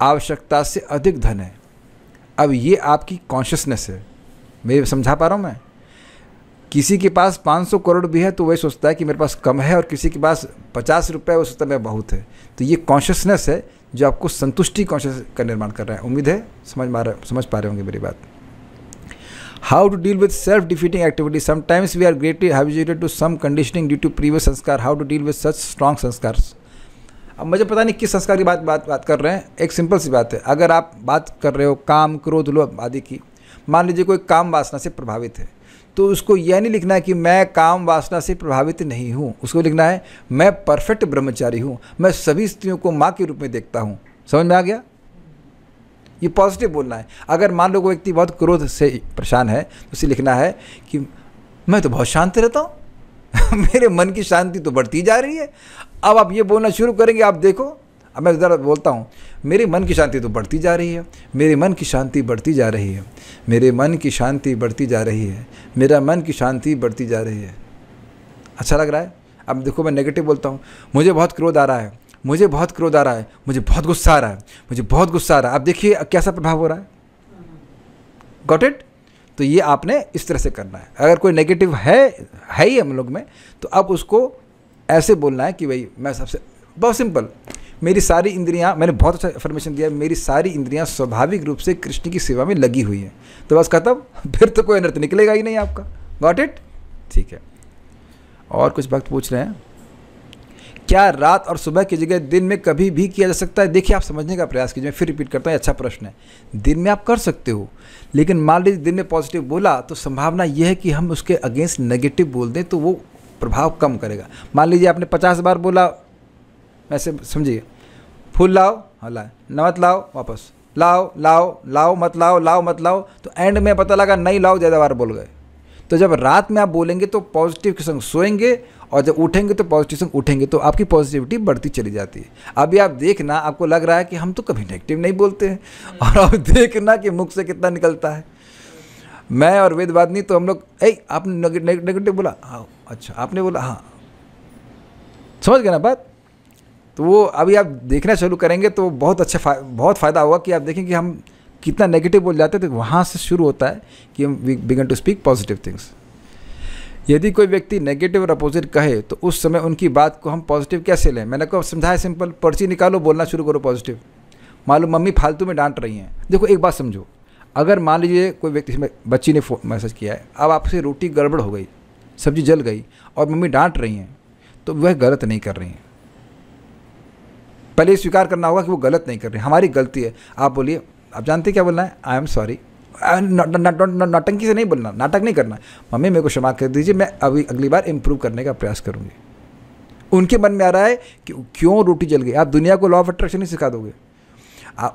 आवश्यकता से अधिक धन है? अब ये आपकी कॉन्शियसनेस है। मैं समझा पा रहा हूँ? मैं, किसी के पास 500 करोड़ भी है तो वही सोचता है कि मेरे पास कम है, और किसी के पास 50 रुपये वो सोचता है मेरा बहुत है। तो ये कॉन्शियसनेस है जो आपको संतुष्टि कॉन्शियस का निर्माण कर रहा है। उम्मीद है समझ पा रहे होंगे मेरी बात। How to deal with self defeating activity? Sometimes we are greatly habituated to some conditioning due to previous sanskara. How to deal with such strong sanskara? अब मुझे पता नहीं किस संस्कार की बात कर रहे हैं। एक सिंपल सी बात है, अगर आप बात कर रहे हो काम, क्रोध, लोभ आदि की, मान लीजिए कोई काम वासना से प्रभावित है, तो उसको यह नहीं लिखना है कि मैं काम वासना से प्रभावित नहीं हूँ। उसको लिखना है मैं परफेक्ट ब्रह्मचारी हूँ, मैं सभी स्त्रियों को माँ के रूप में देखता हूँ। समझ में आ गया? ये पॉजिटिव बोलना है। अगर मान लो कोई व्यक्ति बहुत क्रोध से परेशान है, तो उसे लिखना है कि मैं तो बहुत शांत रहता हूँ मेरे मन की शांति तो बढ़ती जा रही है। अब आप ये बोलना शुरू करेंगे, आप देखो। अब मैं ज़रा बोलता हूँ, मेरे मन की शांति तो बढ़ती जा रही है, मेरे मन की शांति बढ़ती जा रही है, मेरे मन की शांति बढ़ती जा रही है, मेरा मन की शांति बढ़ती जा रही है। अच्छा लग रहा है? अब देखो मैं नेगेटिव बोलता हूँ, मुझे बहुत क्रोध आ रहा है, मुझे बहुत क्रोध आ रहा है, मुझे बहुत गुस्सा आ रहा है, मुझे बहुत गुस्सा आ रहा है। अब देखिए कैसा प्रभाव हो रहा है। Got it? तो ये आपने इस तरह से करना है। अगर कोई नेगेटिव है ही हम लोग में, तो अब उसको ऐसे बोलना है कि भाई मैं सबसे, बहुत सिंपल, मेरी सारी इंद्रियां, मैंने बहुत अच्छा इन्फॉर्मेशन दिया, मेरी सारी इंद्रियां स्वाभाविक रूप से कृष्ण की सेवा में लगी हुई हैं। तो बस खत्म, फिर तो कोई अनर्थ निकलेगा ही नहीं आपका। Got it? ठीक है। और कुछ भक्त पूछ रहे हैं, क्या रात और सुबह की जगह दिन में कभी भी किया जा सकता है? देखिए आप समझने का प्रयास कीजिए, मैं फिर रिपीट करता हूँ, अच्छा प्रश्न है। दिन में आप कर सकते हो, लेकिन मान लीजिए दिन में पॉजिटिव बोला तो संभावना यह है कि हम उसके अगेंस्ट नेगेटिव बोल दें, तो वो प्रभाव कम करेगा। मान लीजिए आपने 50 बार बोला, ऐसे समझिए, फूल लाओ, हाँ लाए, न मत लाओ वापस, लाओ लाओ लाओ मत लाओ, लाओ मत लाओ, तो एंड में पता लगा नहीं लाओ ज़्यादा बार बोल गए। तो जब रात में आप बोलेंगे तो पॉजिटिव के संग सोएंगे, और जब उठेंगे तो पॉजिटिव संग उठेंगे, तो आपकी पॉजिटिविटी बढ़ती चली जाती है। अभी आप देखना, आपको लग रहा है कि हम तो कभी नेगेटिव नहीं बोलते हैं, और आप देखना कि मुख से कितना निकलता है। मैं और वेदवादिनी तो हम लोग, आपने नेगेटिव बोला, हाँ अच्छा आपने बोला, हाँ समझ गए ना बात। तो वो अभी आप देखना शुरू करेंगे तो बहुत अच्छा बहुत फ़ायदा होगा कि आप देखें कि हम कितना नेगेटिव बोल जाते हैं। तो वहाँ से शुरू होता है कि हम begin to speak positive things. यदि कोई व्यक्ति नेगेटिव और अपोजिट कहे तो उस समय उनकी बात को हम पॉजिटिव कैसे लें? मैंने को समझाया सिंपल, पर्ची निकालो, बोलना शुरू करो पॉजिटिव। मान लो मम्मी फालतू में डांट रही हैं, देखो एक बात समझो, अगर मान लीजिए कोई व्यक्ति, बच्ची ने मैसेज किया है, अब आपसे रोटी गड़बड़ हो गई, सब्जी जल गई और मम्मी डांट रही हैं, तो वह गलत नहीं कर रही हैं। पहले स्वीकार करना होगा कि वो गलत नहीं कर रही, हमारी गलती है। आप बोलिए, आप जानते क्या बोलना है, आई एम सॉरी। नौटंकी से नहीं बोलना, नाटक नहीं करना, मम्मी मेरे को क्षमा कर दीजिए, मैं अगली बार इम्प्रूव करने का प्रयास करूँगी। उनके मन में आ रहा है कि क्यों रोटी जल गई। आप दुनिया को लॉ ऑफ अट्रैक्शन नहीं सिखा दोगे,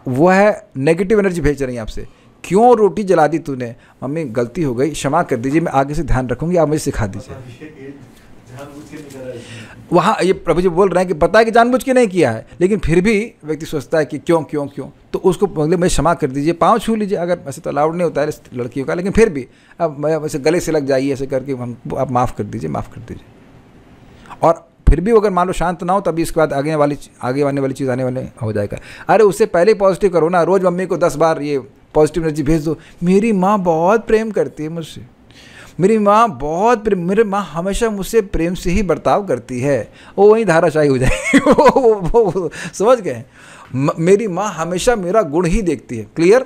वो है नेगेटिव एनर्जी भेज रही है आपसे, क्यों रोटी जला दी तूने, मम्मी गलती हो गई, क्षमा कर दीजिए, मैं आगे से ध्यान रखूँगी, आप मुझे सिखा दीजिए। वहाँ ये प्रभु जी बोल रहे हैं कि पता है कि जानबूझ के नहीं किया है, लेकिन फिर भी व्यक्ति सोचता है कि क्यों क्यों क्यों, तो उसको अगले मैं क्षमा कर दीजिए, पाँव छू लीजिए। अगर वैसे तो अलाउड नहीं होता है लड़कियों का, लेकिन फिर भी अब मैं वैसे गले से लग जाइए ऐसे करके, हम आप माफ़ कर दीजिए, माफ़ कर दीजिए। और फिर भी अगर मान लो शांत ना हो, तभी इसके बाद आगे आने वाली चीज़ आने वाले हो जाएगा। अरे उससे पहले पॉजिटिव करो ना, रोज़ मम्मी को 10 बार ये पॉजिटिव एनर्जी भेज दो, मेरी माँ बहुत प्रेम करती है मुझसे, मेरी माँ बहुत प्रेम, मेरी माँ हमेशा मुझसे प्रेम से ही बर्ताव करती है, वो वहीं धाराशाही हो जाएगी। वो समझ गए, मेरी माँ हमेशा मेरा गुण ही देखती है। क्लियर?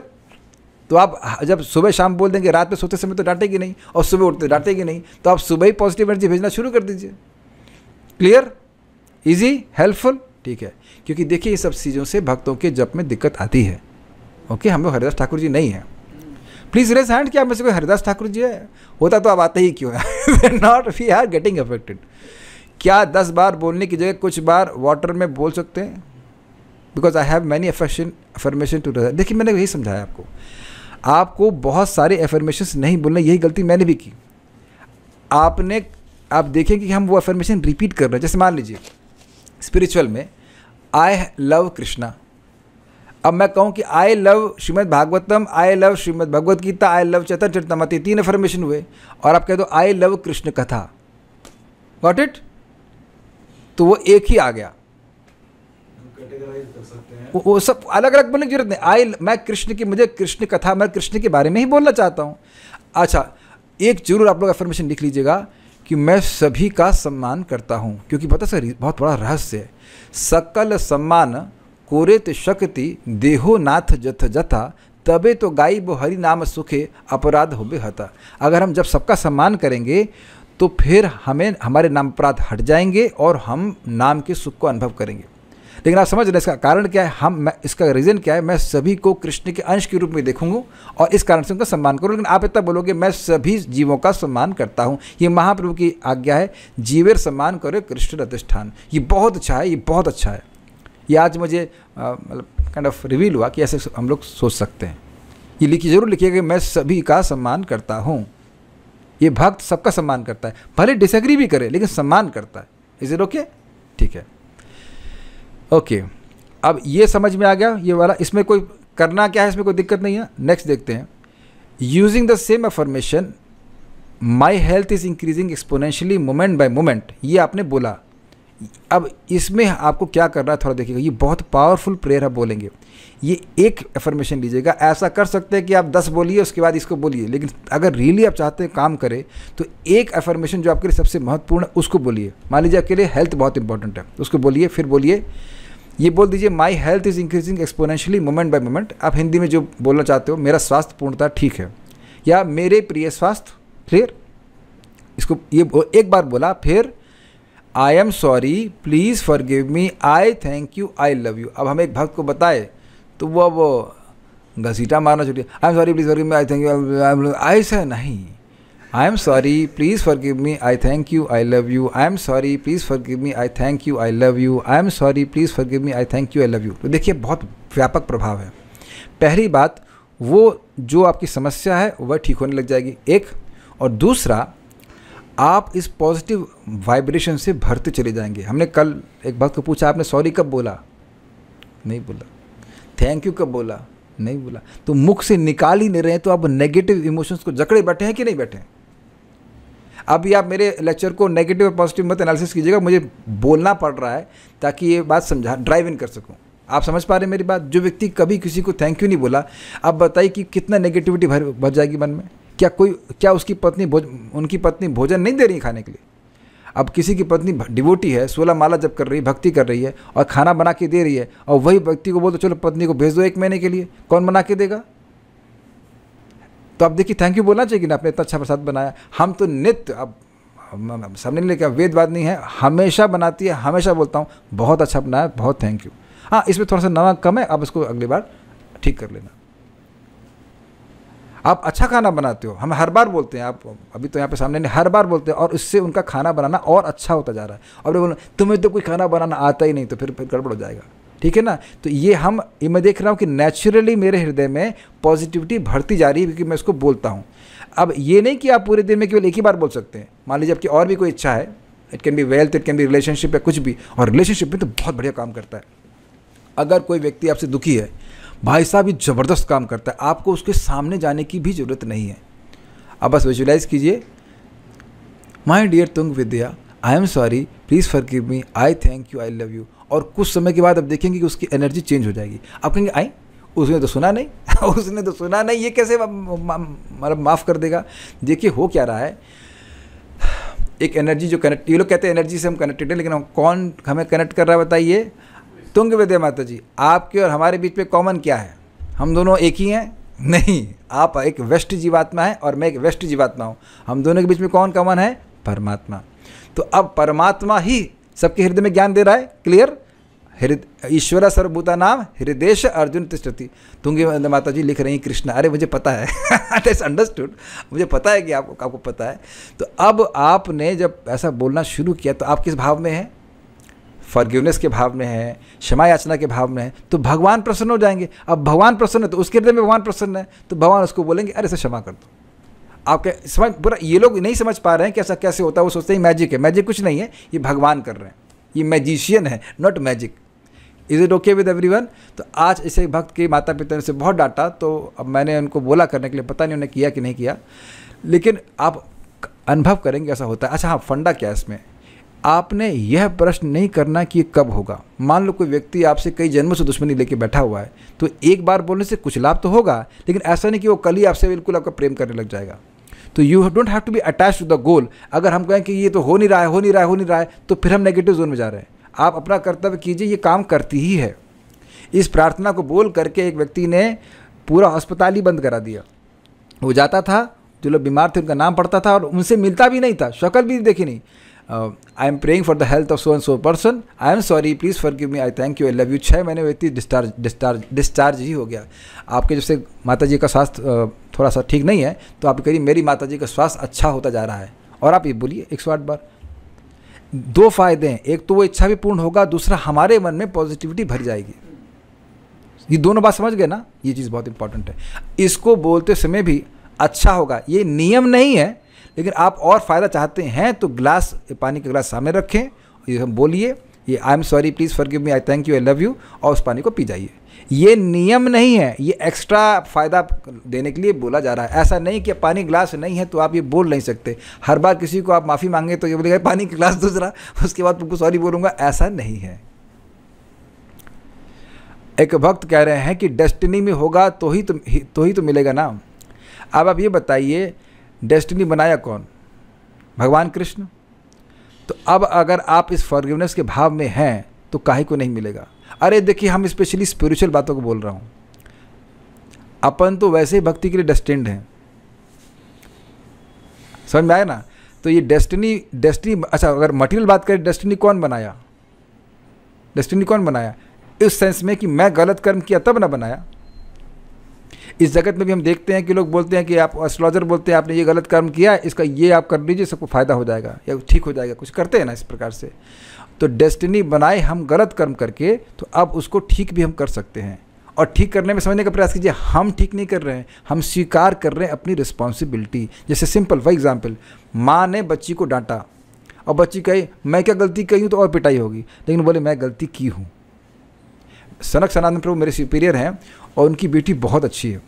तो आप जब सुबह शाम बोल देंगे, रात में सोते समय तो डांटेगी नहीं, और सुबह उठते डांटेगी नहीं, तो आप सुबह ही पॉजिटिव एनर्जी भेजना शुरू कर दीजिए। क्लियर? इजी, हेल्पफुल, ठीक है। क्योंकि देखिए ये सब चीज़ों से भक्तों के जप में दिक्कत आती है। ओके, हम लोग हरिदास ठाकुर जी नहीं हैं। प्लीज़ रेज हैंड कि आप में से कोई हरिदास ठाकुर जी है? होता तो आप आते ही क्यों है? Not we are getting affected. क्या 10 बार बोलने की जगह कुछ बार वाटर में बोल सकते हैं? Because I have many affirmation too. देखिए मैंने यही समझाया आपको, आपको बहुत सारे अफर्मेशन नहीं बोलना, यही गलती मैंने भी की। आप देखें कि हम वो अफर्मेशन रिपीट कर रहे हैं। जैसे मान लीजिए स्पिरिचुअल में आई लव कृष्णा, अब मैं कहूँ कि I love Shrimad Bhagavatam, I love Shrimad Bhagavad Gita, I love Chaitanya Charitamrita, 3 affirmation हुए, और आप कह दो आई लव कृष्ण कथा, गॉट इट? तो वो एक ही आ गया। वो सब अलग अलग बोलने की जरूरत नहीं। मैं कृष्ण की, मुझे कृष्ण कथा, मैं कृष्ण के बारे में ही बोलना चाहता हूँ। अच्छा, एक जरूर आप लोग अफर्मेशन लिख लीजिएगा कि मैं सभी का सम्मान करता हूँ, क्योंकि पता सर बहुत बड़ा रहस्य है। सकल सम्मान कोरेत शक्ति देहो नाथ जथ जथा, तबे तो गाई बो हरि नाम सुखे अपराध होबे हता। अगर हम जब सबका सम्मान करेंगे तो फिर हमें हमारे नाम अपराध हट जाएंगे और हम नाम के सुख को अनुभव करेंगे। लेकिन आप समझ रहे हैं इसका कारण क्या है? इसका रीज़न क्या है? मैं सभी को कृष्ण के अंश के रूप में देखूंगा और इस कारण से उनका सम्मान करूँ। लेकिन आप इतना बोलोगे मैं सभी जीवों का सम्मान करता हूँ, ये महाप्रभु की आज्ञा है, जीवेर सम्मान करो कृष्ण प्रतिष्ठान। ये बहुत अच्छा है, ये बहुत अच्छा है। ये आज मुझे मतलब काइंड ऑफ रिवील हुआ कि ऐसे हम लोग सोच सकते हैं। ये जरूर लिखिएगा कि मैं सभी का सम्मान करता हूँ। ये भक्त सबका सम्मान करता है, भले डिसएग्री भी करे लेकिन सम्मान करता है। Is it okay? ठीक है, ओके। अब ये समझ में आ गया ये वाला, इसमें कोई करना क्या है, इसमें कोई दिक्कत नहीं है। नेक्स्ट देखते हैं, using the same affirmation my health is increasing exponentially moment by moment. ये आपने बोला। अब इसमें आपको क्या करना है थोड़ा देखिएगा, ये बहुत पावरफुल प्रेयर आप बोलेंगे। ये एक अफर्मेशन लीजिएगा, ऐसा कर सकते हैं कि आप 10 बोलिए उसके बाद इसको बोलिए, लेकिन अगर रियली आप चाहते हैं काम करे तो एक अफर्मेशन जो आपके लिए सबसे महत्वपूर्ण है उसको बोलिए। मान लीजिए आपके लिए हेल्थ बहुत इंपॉर्टेंट है, उसको बोलिए। फिर बोलिए, ये बोल दीजिए my health is increasing exponentially moment by moment. आप हिंदी में जो बोलना चाहते हो, मेरा स्वास्थ्य पूर्णतः ठीक है, या मेरे प्रिय स्वास्थ्य। क्लियर? इसको ये एक बार बोला, फिर आई am sorry, please forgive me, I thank you, I love you. अब हम एक भक्त को बताए तो वो घसीटा मारना छूटिए, I am sorry please forgive me, I thank you, ऐसा नहीं। I am sorry, please forgive me, I thank you, I love you, I am sorry, please forgive me, I thank you, I love you, I am sorry, please forgive me, I thank you, I love you. तो देखिए बहुत व्यापक प्रभाव है। पहली बात, वो जो आपकी समस्या है वह ठीक होने लग जाएगी, एक। और दूसरा, आप इस पॉजिटिव वाइब्रेशन से भरते चले जाएंगे। हमने कल एक भक्त को पूछा, आपने सॉरी कब बोला? नहीं बोला। थैंक यू कब बोला? नहीं बोला। तो मुख से निकाल ही नहीं रहे हैं, तो आप नेगेटिव इमोशंस को जकड़े बैठे हैं कि नहीं बैठे हैं? अभी आप मेरे लेक्चर को नेगेटिव और पॉजिटिव मत एनालिसिस कीजिएगा, मुझे बोलना पड़ रहा है ताकि ये बात समझा ड्राइव इन कर सकूं। आप समझ पा रहे हैं मेरी बात? जो व्यक्ति कभी किसी को थैंक यू नहीं बोला, अब बताइए कि कितना नेगेटिविटी भर जाएगी मन में। क्या उसकी पत्नी उनकी पत्नी भोजन नहीं दे रही खाने के लिए? अब किसी की पत्नी डिवोटी है, 16 माला जप कर रही है, भक्ति कर रही है और खाना बना के दे रही है, और वही व्यक्ति को बोल दो चलो पत्नी को भेज दो 1 महीने के लिए, कौन बना के देगा? तो आप देखिए, थैंक यू बोलना चाहिए कि ना, आपने इतना अच्छा प्रसाद बनाया। हम तो नित्य, अब सामने लेके वेदवाद नहीं है, हमेशा बनाती है, हमेशा बोलता हूँ बहुत अच्छा बनाया, बहुत थैंक यू। हाँ, इसमें थोड़ा सा नमक कम है, आप इसको अगली बार ठीक कर लेना। आप अच्छा खाना बनाते हो, हम हर बार बोलते हैं, आप अभी तो यहाँ पे सामने नहीं, हर बार बोलते हैं, और इससे उनका खाना बनाना और अच्छा होता जा रहा है। और बोलो तुम्हें तो कोई खाना बनाना आता ही नहीं, तो फिर गड़बड़ हो जाएगा, ठीक है ना। तो ये मैं देख रहा हूँ कि नेचुरली मेरे हृदय में पॉजिटिविटी बढ़ती जा रही है, क्योंकि मैं इसको बोलता हूँ। अब ये नहीं कि आप पूरे दिन में केवल एक ही बार बोल सकते हैं। मान लीजिए आपकी और भी कोई इच्छा है, it can B wealth, it can B relationship या कुछ भी, और रिलेशनशिप में तो बहुत बढ़िया काम करता है। अगर कोई व्यक्ति आपसे दुखी है, भाई साहब ये ज़बरदस्त काम करता है, आपको उसके सामने जाने की भी ज़रूरत नहीं है। अब बस विजुलाइज कीजिए, my dear Tunga Vidya, I am sorry, please forgive me, I thank you, I love you. और कुछ समय के बाद आप देखेंगे कि उसकी एनर्जी चेंज हो जाएगी। आप कहेंगे आई, उसने तो सुना नहीं उसने तो सुना नहीं, ये कैसे मतलब माफ़ कर देगा? देखिए हो क्या रहा है, एक एनर्जी जो कनेक्ट, ये लोग कहते हैं एनर्जी से हम कनेक्टेड हैं, लेकिन कौन हमें कनेक्ट कर रहा है बताइए? तुंग विद्या माता जी, आपके और हमारे बीच में कॉमन क्या है? हम दोनों एक ही हैं? नहीं, आप एक वेस्ट जीवात्मा है और मैं एक वेस्ट जीवात्मा हूँ। हम दोनों के बीच में कौन कॉमन है? परमात्मा। तो अब परमात्मा ही सबके हृदय में ज्ञान दे रहा है, क्लियर? ईश्वर सर्वभूता नाम हृदयेश अर्जुन तिष्ठति। तुंग विद्या माता जी लिख रही हैं कृष्ण, अरे मुझे पता है दैट्स अंडरस्टूड, मुझे पता है कि आपको पता है। तो अब आपने जब ऐसा बोलना शुरू किया, तो आप किस भाव में हैं? फॉरगिवनेस के भाव में है, क्षमा याचना के भाव में है, तो भगवान प्रसन्न हो जाएंगे। अब भगवान प्रसन्न है तो उसके हृदय में भगवान प्रसन्न है, तो भगवान उसको बोलेंगे अरे इसे क्षमा कर दो। आपके समझ पूरा, ये लोग नहीं समझ पा रहे हैं कि ऐसा कैसे होता है। वो सोचते हैं मैजिक है, मैजिक कुछ नहीं है, ये भगवान कर रहे हैं, ये मैजिशियन है, not magic. Is it okay with everyone? तो आज इसे भक्त के माता पिता ने से बहुत डांटा, तो अब मैंने उनको बोला करने के लिए, पता नहीं उन्होंने किया कि नहीं किया, लेकिन आप अनुभव करेंगे ऐसा होता है। अच्छा हाँ, फंडा क्या है इसमें? आपने यह प्रश्न नहीं करना कि कब होगा। मान लो कोई व्यक्ति आपसे कई जन्मों से दुश्मनी लेके बैठा हुआ है, तो एक बार बोलने से कुछ लाभ तो होगा, लेकिन ऐसा नहीं कि वो कल ही आपसे बिल्कुल आपका प्रेम करने लग जाएगा। तो you don't have to be attach to the goal. अगर हम कहें कि ये तो हो नहीं रहा है, हो नहीं रहा है, हो नहीं रहा है, तो फिर हम नेगेटिव जोन में जा रहे हैं। आप अपना कर्तव्य कीजिए, ये काम करती ही है। इस प्रार्थना को बोल करके एक व्यक्ति ने पूरा अस्पताल ही बंद करा दिया। वो जाता था, जो लोग बीमार थे उनका नाम पढ़ता था, और उनसे मिलता भी नहीं था, शक्ल भी देखी नहीं। I am praying for the health of so and so person, I am sorry, please forgive me, I thank you, I love you. 6 महीने व्यक्ति डिस्चार्ज ही हो गया। आपके जैसे माता जी का स्वास्थ्य थोड़ा सा ठीक नहीं है, तो आप कहिए मेरी माता जी का स्वास्थ्य अच्छा होता जा रहा है, और आप ये बोलिए 108 बार। 2 फायदे हैं, एक तो वो इच्छा भी पूर्ण होगा, दूसरा हमारे मन में पॉजिटिविटी भर जाएगी। ये दोनों बात समझ गए ना? ये चीज़ बहुत इंपॉर्टेंट है। इसको बोलते समय भी अच्छा होगा, ये नियम नहीं है, लेकिन आप और फ़ायदा चाहते हैं तो ग्लास, पानी का ग्लास सामने रखें, ये हम बोलिए, ये आई am sorry, please forgive me, I thank you, I love you, और उस पानी को पी जाइए। ये नियम नहीं है, ये एक्स्ट्रा फ़ायदा देने के लिए बोला जा रहा है। ऐसा नहीं कि पानी ग्लास नहीं है तो आप ये बोल नहीं सकते। हर बार किसी को आप माफ़ी मांगे तो ये बोलेगा पानी का ग्लास दूसरा, उसके बाद तुमको सॉरी बोलूँगा, ऐसा नहीं है। एक भक्त कह रहे हैं कि डेस्टिनी में होगा तो ही तो मिलेगा ना। अब आप ये बताइए, डेस्टिनी बनाया कौन? भगवान कृष्ण। तो अब अगर आप इस फॉरगिवनेस के भाव में हैं तो काहे को नहीं मिलेगा? अरे देखिए, हम स्पेशली स्पिरिचुअल बातों को बोल रहा हूँ। अपन तो वैसे ही भक्ति के लिए डेस्टिन्ड हैं, समझ में आया ना? तो ये डेस्टिनी, अच्छा अगर मटेरियल बात करें, डेस्टिनी कौन बनाया? डेस्टिनी कौन बनाया? इस सेंस में कि मैं गलत कर्म किया तब ना बनाया। इस जगत में भी हम देखते हैं कि लोग बोलते हैं कि आप एस्ट्रोलॉजर बोलते हैं आपने ये गलत कर्म किया है, इसका ये आप कर लीजिए, सबको फ़ायदा हो जाएगा या ठीक हो जाएगा, कुछ करते हैं ना इस प्रकार से। तो डेस्टिनी बनाए हम गलत कर्म करके, तो अब उसको ठीक भी हम कर सकते हैं। और ठीक करने में समझने का प्रयास कीजिए, हम ठीक नहीं कर रहे हैं, हम स्वीकार कर रहे हैं अपनी रिस्पॉन्सिबिलिटी। जैसे सिंपल फॉर एग्जाम्पल, माँ ने बच्ची को डांटा और बच्ची कही मैं क्या गलती की हूँ, तो और पिटाई होगी, लेकिन बोले मैं गलती की हूँ। सनक सनातन प्रभु मेरे सुपीरियर हैं और उनकी बेटी बहुत अच्छी है,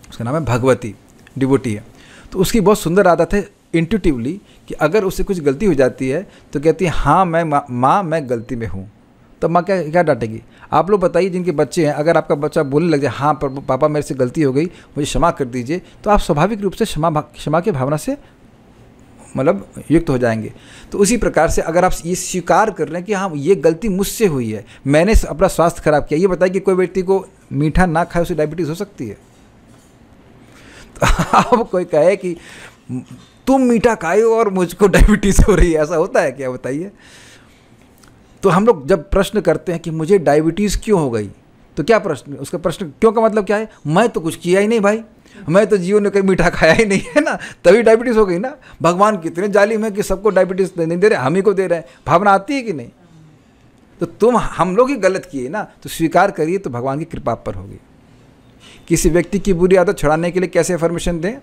उसका नाम है भगवती, डिवोटी है। तो उसकी बहुत सुंदर आदत है इंट्यूटिवली कि अगर उससे कुछ गलती हो जाती है तो कहती है हाँ मैं माँ मैं गलती में हूँ। तो माँ क्या क्या डांटेगी? आप लोग बताइए जिनके बच्चे हैं, अगर आपका बच्चा बोलने लग जाए हाँ पापा मेरे से गलती हो गई, मुझे क्षमा कर दीजिए, तो आप स्वाभाविक रूप से क्षमा की भावना से मतलब युक्त हो जाएंगे। तो उसी प्रकार से अगर आप ये स्वीकार कर रहे हैं कि हाँ ये गलती मुझसे हुई है, मैंने अपना स्वास्थ्य खराब किया, ये बताइए कि कोई व्यक्ति को मीठा ना खाए उसे डायबिटीज़ हो सकती है? तो अब कोई कहे कि तुम मीठा खाए हो और मुझको डायबिटीज़ हो रही है, ऐसा होता है क्या? बताइए। तो हम लोग जब प्रश्न करते हैं कि मुझे डायबिटीज़ क्यों हो गई, तो क्या प्रश्न, उसका प्रश्न क्यों का मतलब क्या है? मैं तो कुछ किया ही नहीं भाई, मैं तो जीवन में कहीं मीठा खाया ही नहीं है ना, तभी डायबिटीज़ हो गई ना। भगवान कितने जालिम है कि सबको डायबिटीज़ नहीं दे रहे, हम ही को दे रहे हैं। भावना आती है कि नहीं? तो हम लोग ही गलत किए ना, तो स्वीकार करिए, तो भगवान की कृपा पर होगी। किसी व्यक्ति की बुरी आदत छुड़ाने के लिए कैसे अफर्मेशन दें?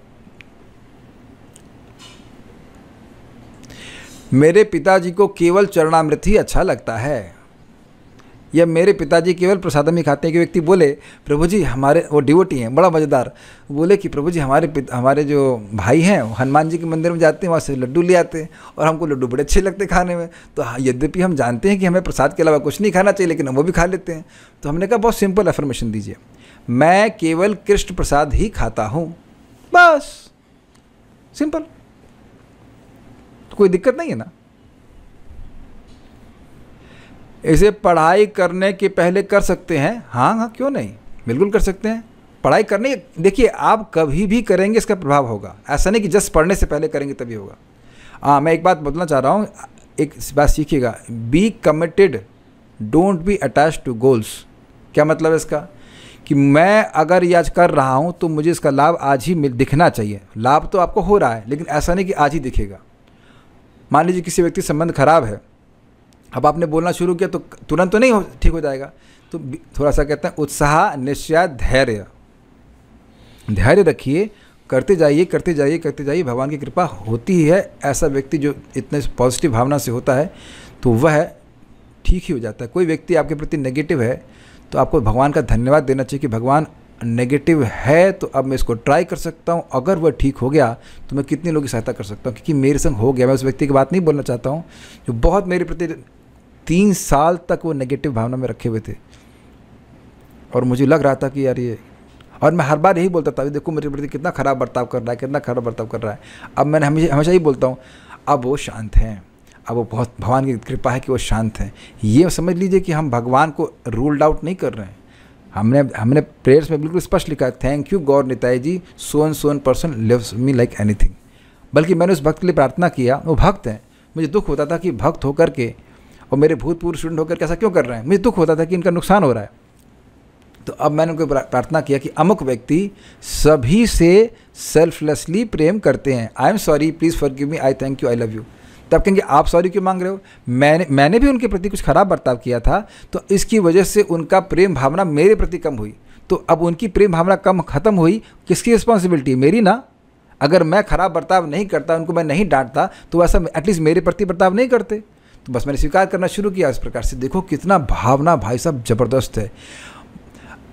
मेरे पिताजी को केवल चरणामृत ही अच्छा लगता है, या मेरे पिताजी केवल प्रसादम ही खाते हैं। कि व्यक्ति बोले प्रभु जी हमारे, वो डिवोटी हैं, बड़ा मज़ेदार, बोले कि प्रभु जी हमारे जो भाई हैं हनुमान जी के मंदिर में जाते हैं, वहाँ से लड्डू ले आते हैं और हमको लड्डू बड़े अच्छे लगते हैं खाने में। तो यद्यपि हम जानते हैं कि हमें प्रसाद के अलावा कुछ नहीं खाना चाहिए, लेकिन हम वो भी खा लेते हैं। तो हमने कहा बहुत सिंपल अफर्मेशन दीजिए, मैं केवल कृष्ण प्रसाद ही खाता हूँ, बस सिंपल, तो कोई दिक्कत नहीं है ना। इसे पढ़ाई करने के पहले कर सकते हैं? हाँ हाँ क्यों नहीं, बिल्कुल कर सकते हैं। पढ़ाई करने, देखिए आप कभी भी करेंगे इसका प्रभाव होगा, ऐसा नहीं कि जस्ट पढ़ने से पहले करेंगे तभी होगा। मैं एक बात बदलना चाह रहा हूँ, एक बात सीखिएगा, be committed, don't be attached to goals. क्या मतलब है इसका? कि मैं अगर ये आज कर रहा हूँ तो मुझे इसका लाभ आज ही दिखना चाहिए। लाभ तो आपको हो रहा है, लेकिन ऐसा नहीं कि आज ही दिखेगा। मान लीजिए किसी व्यक्ति संबंध खराब है, अब आपने बोलना शुरू किया तो तुरंत तो नहीं ठीक हो जाएगा, तो थोड़ा सा कहते हैं उत्साह, निश्चय, धैर्य, धैर्य रखिए, करते जाइए करते जाइए करते जाइए, भगवान की कृपा होती ही है। ऐसा व्यक्ति जो इतने पॉजिटिव भावना से होता है तो वह ठीक ही हो जाता है। कोई व्यक्ति आपके प्रति नेगेटिव है तो आपको भगवान का धन्यवाद देना चाहिए कि भगवान नेगेटिव है तो अब मैं इसको ट्राई कर सकता हूँ, अगर वह ठीक हो गया तो मैं कितने लोगों की सहायता कर सकता हूँ, क्योंकि मेरे संग हो गया। मैं उस व्यक्ति की बात नहीं बोलना चाहता हूँ जो बहुत मेरे प्रति 3 साल तक वो नेगेटिव भावना में रखे हुए थे और मुझे लग रहा था कि यार ये, और मैं हर बार यही बोलता था देखो मेरे प्रति कितना ख़राब बर्ताव कर रहा है, कितना ख़राब बर्ताव कर रहा है। अब मैंने हमेशा ही बोलता हूँ अब वो शांत हैं, अब वो बहुत भगवान की कृपा है कि वो शांत हैं। ये समझ लीजिए कि हम भगवान को रूल्ड आउट नहीं कर रहे हैं। हमने प्रेयर्स में बिल्कुल स्पष्ट लिखा है, thank you God Nitai ji, so and person leaves me like anything. बल्कि मैंने उस भक्त के लिए प्रार्थना किया, वो भक्त हैं, मुझे दुख होता था कि भक्त होकर के और मेरे भूतपूर्व स्टूडेंट होकर के ऐसा क्यों कर रहे हैं, मुझे दुख होता था कि इनका नुकसान हो रहा है। तो अब मैंने उनको प्रार्थना किया कि अमुक व्यक्ति सभी से सेल्फलेसली प्रेम करते हैं, आई am sorry, please forgive me, I thank you, I love you. तब कहेंगे आप सॉरी क्यों मांग रहे हो, मैंने भी उनके प्रति कुछ खराब बर्ताव किया था, तो इसकी वजह से उनका प्रेम भावना मेरे प्रति कम हुई। तो अब उनकी प्रेम भावना खत्म हुई, किसकी रिस्पॉन्सिबिलिटी? मेरी ना। अगर मैं खराब बर्ताव नहीं करता, उनको मैं नहीं डांटता, तो ऐसा एटलीस्ट मेरे प्रति बर्ताव नहीं करते। तो बस मैंने स्वीकार करना शुरू किया इस प्रकार से। देखो कितना भावना भाई साहब ज़बरदस्त है।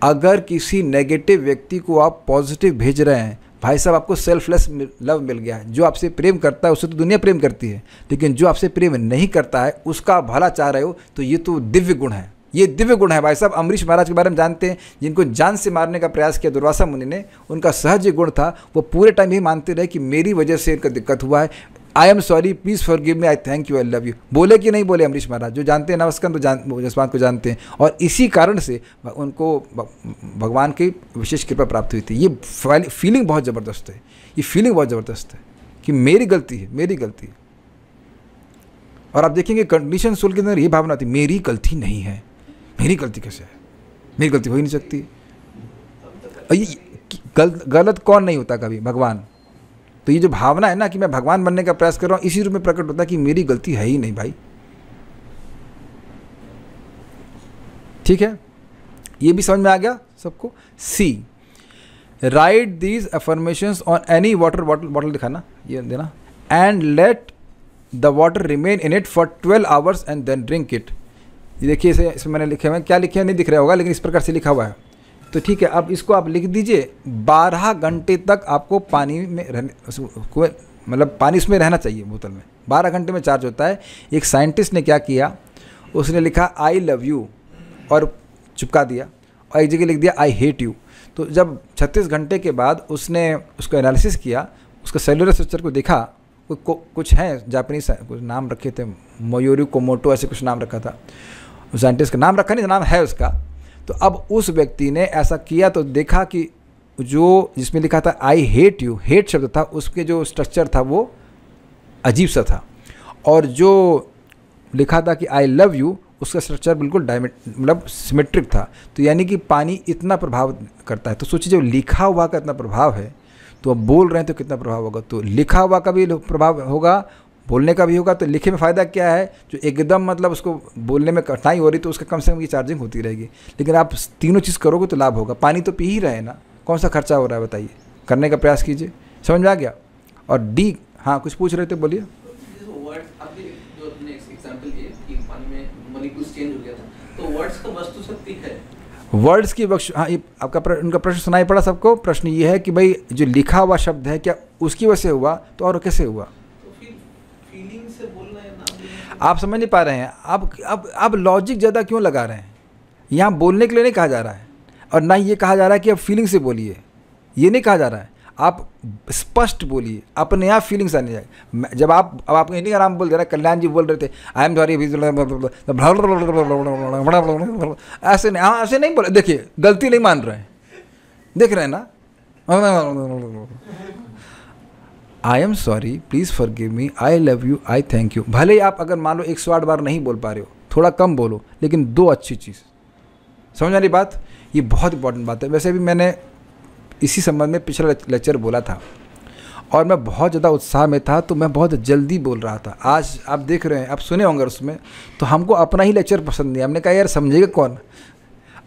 अगर किसी नेगेटिव व्यक्ति को आप पॉजिटिव भेज रहे हैं, भाई साहब आपको सेल्फलेस लव मिल गया है। जो आपसे प्रेम करता है उससे तो दुनिया प्रेम करती है, लेकिन जो आपसे प्रेम नहीं करता है उसका भला चाह रहे हो, तो ये तो दिव्य गुण है, ये दिव्य गुण है भाई साहब। अम्बरीश महाराज के बारे में जानते हैं, जिनको जान से मारने का प्रयास किया दुर्वासा मुनि ने, उनका सहज गुण था, वो पूरे टाइम ही मानते रहे कि मेरी वजह से इनका दिक्कत हुआ है, आई am sorry, please forgive me, I thank you, I love you. बोले कि नहीं बोले अम्बरीश महाराज? जो जानते हैं नवस्कंद तो इस बात को जानते हैं, और इसी कारण से उनको भगवान की विशेष कृपा प्राप्त हुई थी। ये फीलिंग बहुत ज़बरदस्त है, ये फीलिंग बहुत ज़बरदस्त है कि मेरी गलती है, मेरी गलती है। और आप देखेंगे कंडीशन सोल के अंदर ये भावना थी, मेरी गलती नहीं है। मेरी गलती कैसे है? मेरी गलती हो ही नहीं सकती। गलत कौन नहीं होता कभी? भगवान। तो ये जो भावना है ना कि मैं भगवान बनने का प्रयास कर रहा हूँ, इसी रूप में प्रकट होता है कि मेरी गलती है ही नहीं भाई। ठीक है, ये भी समझ में आ गया सबको? See, write these affirmations on any water bottle, bottle दिखाना, ये देना, and let the water remain in it for 12 hours and then drink it. ये देखिए, इसे इसमें मैंने लिखे हुए, क्या लिखे नहीं दिख रहा होगा, लेकिन इस प्रकार से लिखा हुआ है। तो ठीक है, अब इसको आप लिख दीजिए, 12 घंटे तक आपको पानी में रहने, मतलब पानी उसमें रहना चाहिए बोतल में, 12 घंटे में चार्ज होता है। एक साइंटिस्ट ने क्या किया, उसने लिखा आई लव यू और चिपका दिया, और एक जगह लिख दिया आई हेट यू। तो जब 36 घंटे के बाद उसने उसका एनालिसिस किया, उसका सेलुलर स्ट्रक्चर को देखा, कुछ हैं जापानीज कुछ नाम रखे थे, मोयोरी कोमोटो ऐसे कुछ नाम रखा था, साइंटिस्ट का नाम रखा नहीं, नाम है उसका। तो अब उस व्यक्ति ने ऐसा किया तो देखा कि जो जिसमें लिखा था आई हेट यू, हेट शब्द था, उसके जो स्ट्रक्चर था वो अजीब सा था, और जो लिखा था कि आई लव यू, उसका स्ट्रक्चर बिल्कुल मतलब सिमेट्रिक था। तो यानी कि पानी इतना प्रभाव करता है। तो सोचिए, जब लिखा हुआ का इतना प्रभाव है, तो अब बोल रहे हैं तो कितना प्रभाव होगा। तो लिखा हुआ का भी प्रभाव होगा, बोलने का भी होगा। तो लिखे में फ़ायदा क्या है, जो एकदम मतलब उसको बोलने में कठिनाई हो रही तो उसका कम से कम ये चार्जिंग होती रहेगी। लेकिन आप तीनों चीज़ करोगे तो लाभ होगा। पानी तो पी ही रहे हैं ना, कौन सा खर्चा हो रहा है बताइए, करने का प्रयास कीजिए। समझ में आ गया? और डी, हाँ कुछ पूछ रहे थे, बोलिए। वर्ड्स की बख्श, हाँ ये आपका उनका प्रश्न सुनाई पड़ा सबको। प्रश्न ये है कि भाई जो लिखा हुआ शब्द है क्या उसकी वजह से हुआ, तो और कैसे हुआ? तो फिर फीलिंग से बोलना है ना, आप समझ नहीं पा रहे हैं। आप लॉजिक ज़्यादा क्यों लगा रहे हैं? यहाँ बोलने के लिए नहीं कहा जा रहा है, और ना ये कहा जा रहा है कि आप फीलिंग से बोलिए, ये नहीं कहा जा रहा है। आप स्पष्ट बोलिए, अपने आप फीलिंग्स आने जाए। जब अब आप नहीं आराम बोल दे रहे, कल्याण जी बोल रहे थे आई एम सॉरी, ऐसे नहीं, हाँ ऐसे नहीं बोले। देखिए गलती नहीं मान रहे हैं, देख रहे हैं ना, आई am sorry, please forgive me, I love you, I thank you. भले ही आप अगर मान लो 108 बार नहीं बोल पा रहे हो, थोड़ा कम बोलो, लेकिन 2 अच्छी चीज़। समझ आ रही बात? ये बहुत इंपॉर्टेंट बात है। वैसे भी मैंने इसी संबंध में पिछला लेक्चर बोला था, और मैं बहुत ज़्यादा उत्साह में था, तो मैं बहुत जल्दी बोल रहा था। आज आप देख रहे हैं, आप सुने होंगे उसमें, तो हमको अपना ही लेक्चर पसंद नहीं। हमने कहा यार समझेगा कौन।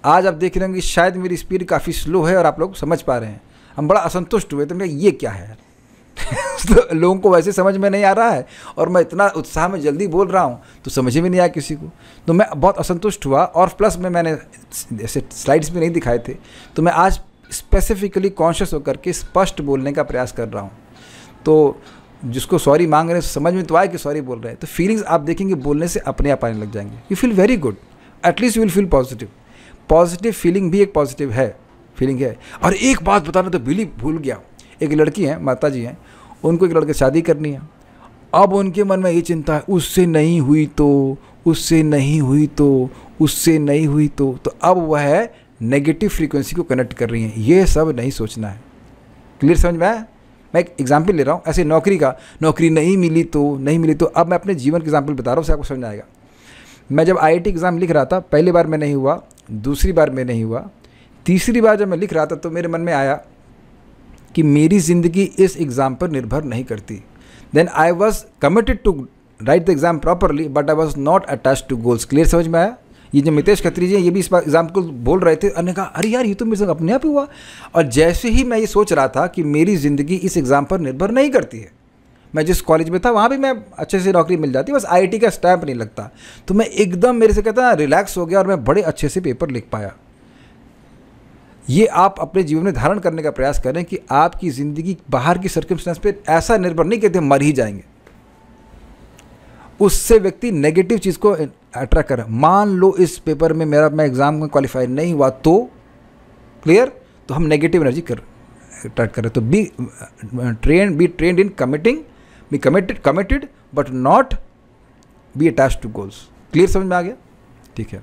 आज आप देख रहे हैं कि शायद मेरी स्पीड काफ़ी स्लो है और आप लोग समझ पा रहे हैं। हम बड़ा असंतुष्ट हुए, तो हमने ये क्या है यार तो लोगों को वैसे समझ में नहीं आ रहा है, और मैं इतना उत्साह में जल्दी बोल रहा हूँ तो समझ में नहीं आया किसी को। तो मैं बहुत असंतुष्ट हुआ, और प्लस में मैंने ऐसे स्लाइड्स में नहीं दिखाए थे, तो मैं आज स्पेसिफिकली कॉन्शियस होकर के स्पष्ट बोलने का प्रयास कर रहा हूँ। तो जिसको सॉरी मांग रहे हैं समझ में तो आए कि सॉरी बोल रहे हैं, तो फीलिंग्स आप देखेंगे बोलने से अपने आप आने लग जाएंगे। You feel very good, at least you will feel positive. Positive feeling भी एक पॉजिटिव है, फीलिंग है। और एक बात बताना तो भूल गया, एक लड़की है, माता जी हैं, उनको एक लड़के से शादी करनी है। अब उनके मन में ये चिंता है, उससे नहीं हुई तो, उससे नहीं हुई तो, उससे नहीं हुई तो अब वह है नेगेटिव फ्रीक्वेंसी को कनेक्ट कर रही हैं। ये सब नहीं सोचना है। क्लियर समझ में आया? मैं एक एग्जाम्पल ले रहा हूँ ऐसे नौकरी का, नौकरी नहीं मिली तो नहीं मिली तो। अब मैं अपने जीवन के एग्जाम्पल बता रहा हूँ, उससे आपको समझ में आएगा। मैं जब IIT एग्ज़ाम लिख रहा था, पहली बार में नहीं हुआ, दूसरी बार में नहीं हुआ, तीसरी बार जब मैं लिख रहा था तो मेरे मन में आया कि मेरी ज़िंदगी इस एग्ज़ाम पर निर्भर नहीं करती। Then I was committed to write the exam properly, but I was not attached to goals. Clear समझ में आया? ये जो मितेश खत्री जी ये भी इस बार एग्जाम को बोल रहे थे, और कहा अरे यार ये तो मेरे साथ अपने आप ही हुआ। और जैसे ही मैं ये सोच रहा था कि मेरी ज़िंदगी इस एग्ज़ाम पर निर्भर नहीं करती है, मैं जिस कॉलेज में था वहाँ भी मैं अच्छे से नौकरी मिल जाती, बस IIT का स्टैंप नहीं लगता, तो मैं एकदम मेरे से कहता रिलैक्स हो गया, और मैं बड़े अच्छे से पेपर लिख पाया। ये आप अपने जीवन में धारण करने का प्रयास करें कि आपकी ज़िंदगी बाहर की सर्कमस्टेंस पे ऐसा निर्भर नहीं कहते मर ही जाएंगे। उससे व्यक्ति नेगेटिव चीज़ को अट्रैक्ट कर। मान लो इस पेपर में मैं एग्ज़ाम में क्वालिफाई नहीं हुआ तो, क्लियर, तो हम नेगेटिव एनर्जी अट्रैक्ट करें। तो be trained in committing, be committed but not be attach to goals. Clear समझ में आ गया? ठीक है।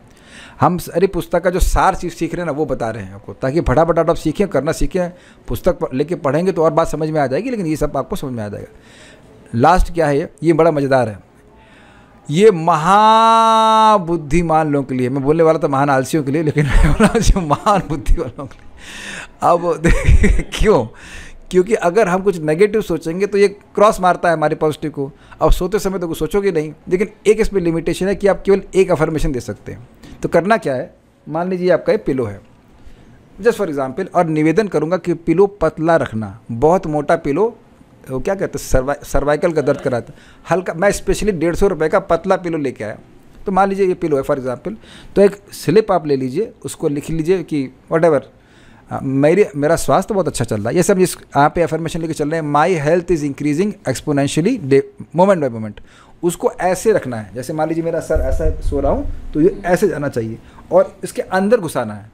हम सारी पुस्तक का जो सार चीज़ सीख रहे हैं ना वो बता रहे हैं आपको, ताकि फटाफट आप सीखें, करना सीखें। पुस्तक लेके पढ़ेंगे तो और बात समझ में आ जाएगी, लेकिन ये सब आपको समझ में आ जाएगा। लास्ट क्या है, ये बड़ा मज़ेदार है। ये महाबुद्धिमान लोगों के लिए, मैं बोलने वाला था महान आलसियों के लिए, लेकिन मैं बोला जो महान बुद्धि वालों के लिए, अब क्यों? क्योंकि अगर हम कुछ नेगेटिव सोचेंगे तो ये क्रॉस मारता है हमारे पॉजिटिव को। अब सोते समय तो कुछ सोचोगे नहीं, लेकिन एक इसमें लिमिटेशन है कि आप केवल एक अफर्मेशन दे सकते हैं। तो करना क्या है, मान लीजिए आपका ये पिलो है जस्ट फॉर एग्जांपल, और निवेदन करूंगा कि पिलो पतला रखना। बहुत मोटा पिलो वो क्या कहते हैं, सर्वाइकल का दर्द कराता है, हल्का। मैं स्पेशली 150 रुपये का पतला पिलो लेके आया। तो मान लीजिए ये पिलो है फॉर एग्जांपल, तो एक स्लिप आप ले लीजिए, उसको लिख लीजिए कि व्हाटएवर मेरा स्वास्थ्य बहुत अच्छा चल रहा है, ये सब जिस यहाँ पे अफर्मेशन लेके चल रहे हैं, my health is increasing exponentially day moment by moment. उसको ऐसे रखना है, जैसे मान लीजिए मेरा सर ऐसा सो रहा हूँ तो ये ऐसे जाना चाहिए, और इसके अंदर घुसाना है,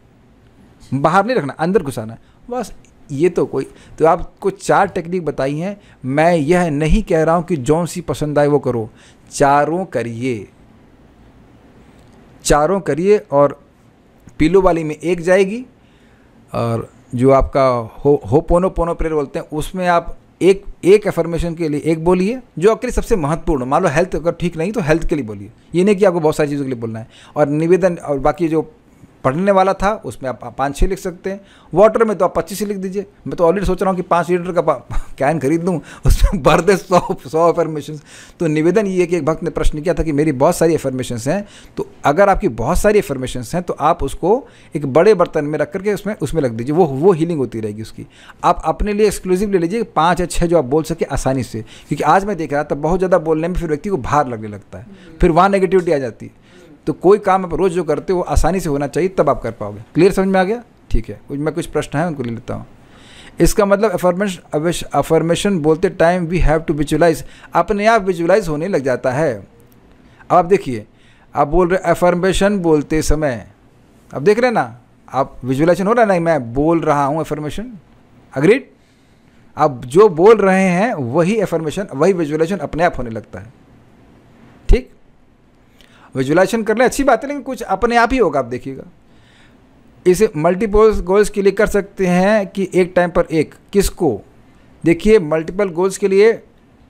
बाहर नहीं रखना, अंदर घुसाना है बस। ये तो तो आपको 4 टेक्निक बताई हैं। मैं यह नहीं कह रहा हूँ कि जौन सी पसंद आए वो करो, चारों करिए, चारों करिए। और पिलो वाली में एक जाएगी, और जो आपका हो पोनो पोनो प्रेयर बोलते हैं उसमें आप एक एफर्मेशन के लिए एक बोलिए जो आपके लिए सबसे महत्वपूर्ण। मान लो हेल्थ अगर ठीक नहीं तो हेल्थ के लिए बोलिए, ये नहीं कि आपको बहुत सारी चीज़ों के लिए बोलना है। और निवेदन और बाकी जो पढ़ने वाला था उसमें आप 5-6 लिख सकते हैं। वाटर में तो आप 25 लिख दीजिए। मैं तो ऑलरेडी सोच रहा हूँ कि 5 लीटर का कैन खरीद लूँ, उसमें भर दे 100 एफर्मेशन। तो निवेदन ये है कि एक भक्त ने प्रश्न किया था कि मेरी बहुत सारी एफर्मेशंस हैं, तो अगर आपकी बहुत सारी एफर्मेशंस हैं तो आप उसको एक बड़े बर्तन में रख करके उसमें रख दीजिए, वो हीलिंग होती रहेगी उसकी। आप अपने लिए एक्सक्लूसिव ले लीजिए 5 या 6 जो आप बोल सके आसानी से, क्योंकि आज मैं देख रहा था बहुत ज़्यादा बोलने में फिर व्यक्ति को भार लगने लगता है, फिर वहाँ नेगेटिविटी आ जाती है। तो कोई काम आप रोज़ जो करते हो वो आसानी से होना चाहिए, तब आप कर पाओगे। क्लियर समझ में आ गया? ठीक है, कुछ प्रश्न है उनको ले लेता हूँ। इसका मतलब अफर्मेशन बोलते time we have to visualise, अपने आप विजुलाइज होने लग जाता है। अब आप देखिए, आप बोल रहे अफर्मेशन बोलते समय, अब देख रहे हैं ना आप, विजुलाइजेशन हो रहा है ना, मैं बोल रहा हूँ अफर्मेशन, अग्रीड? आप जो बोल रहे हैं वही अफर्मेशन, वही विजुलाइजेशन अपने आप होने लगता है। ठीक, विजुलाइजेशन कर ले अच्छी बात है, लेकिन कुछ अपने आप ही होगा, आप देखिएगा। इसे मल्टीपल गोल्स के लिए कर सकते हैं कि एक टाइम पर एक, किसको? देखिए मल्टीपल गोल्स के लिए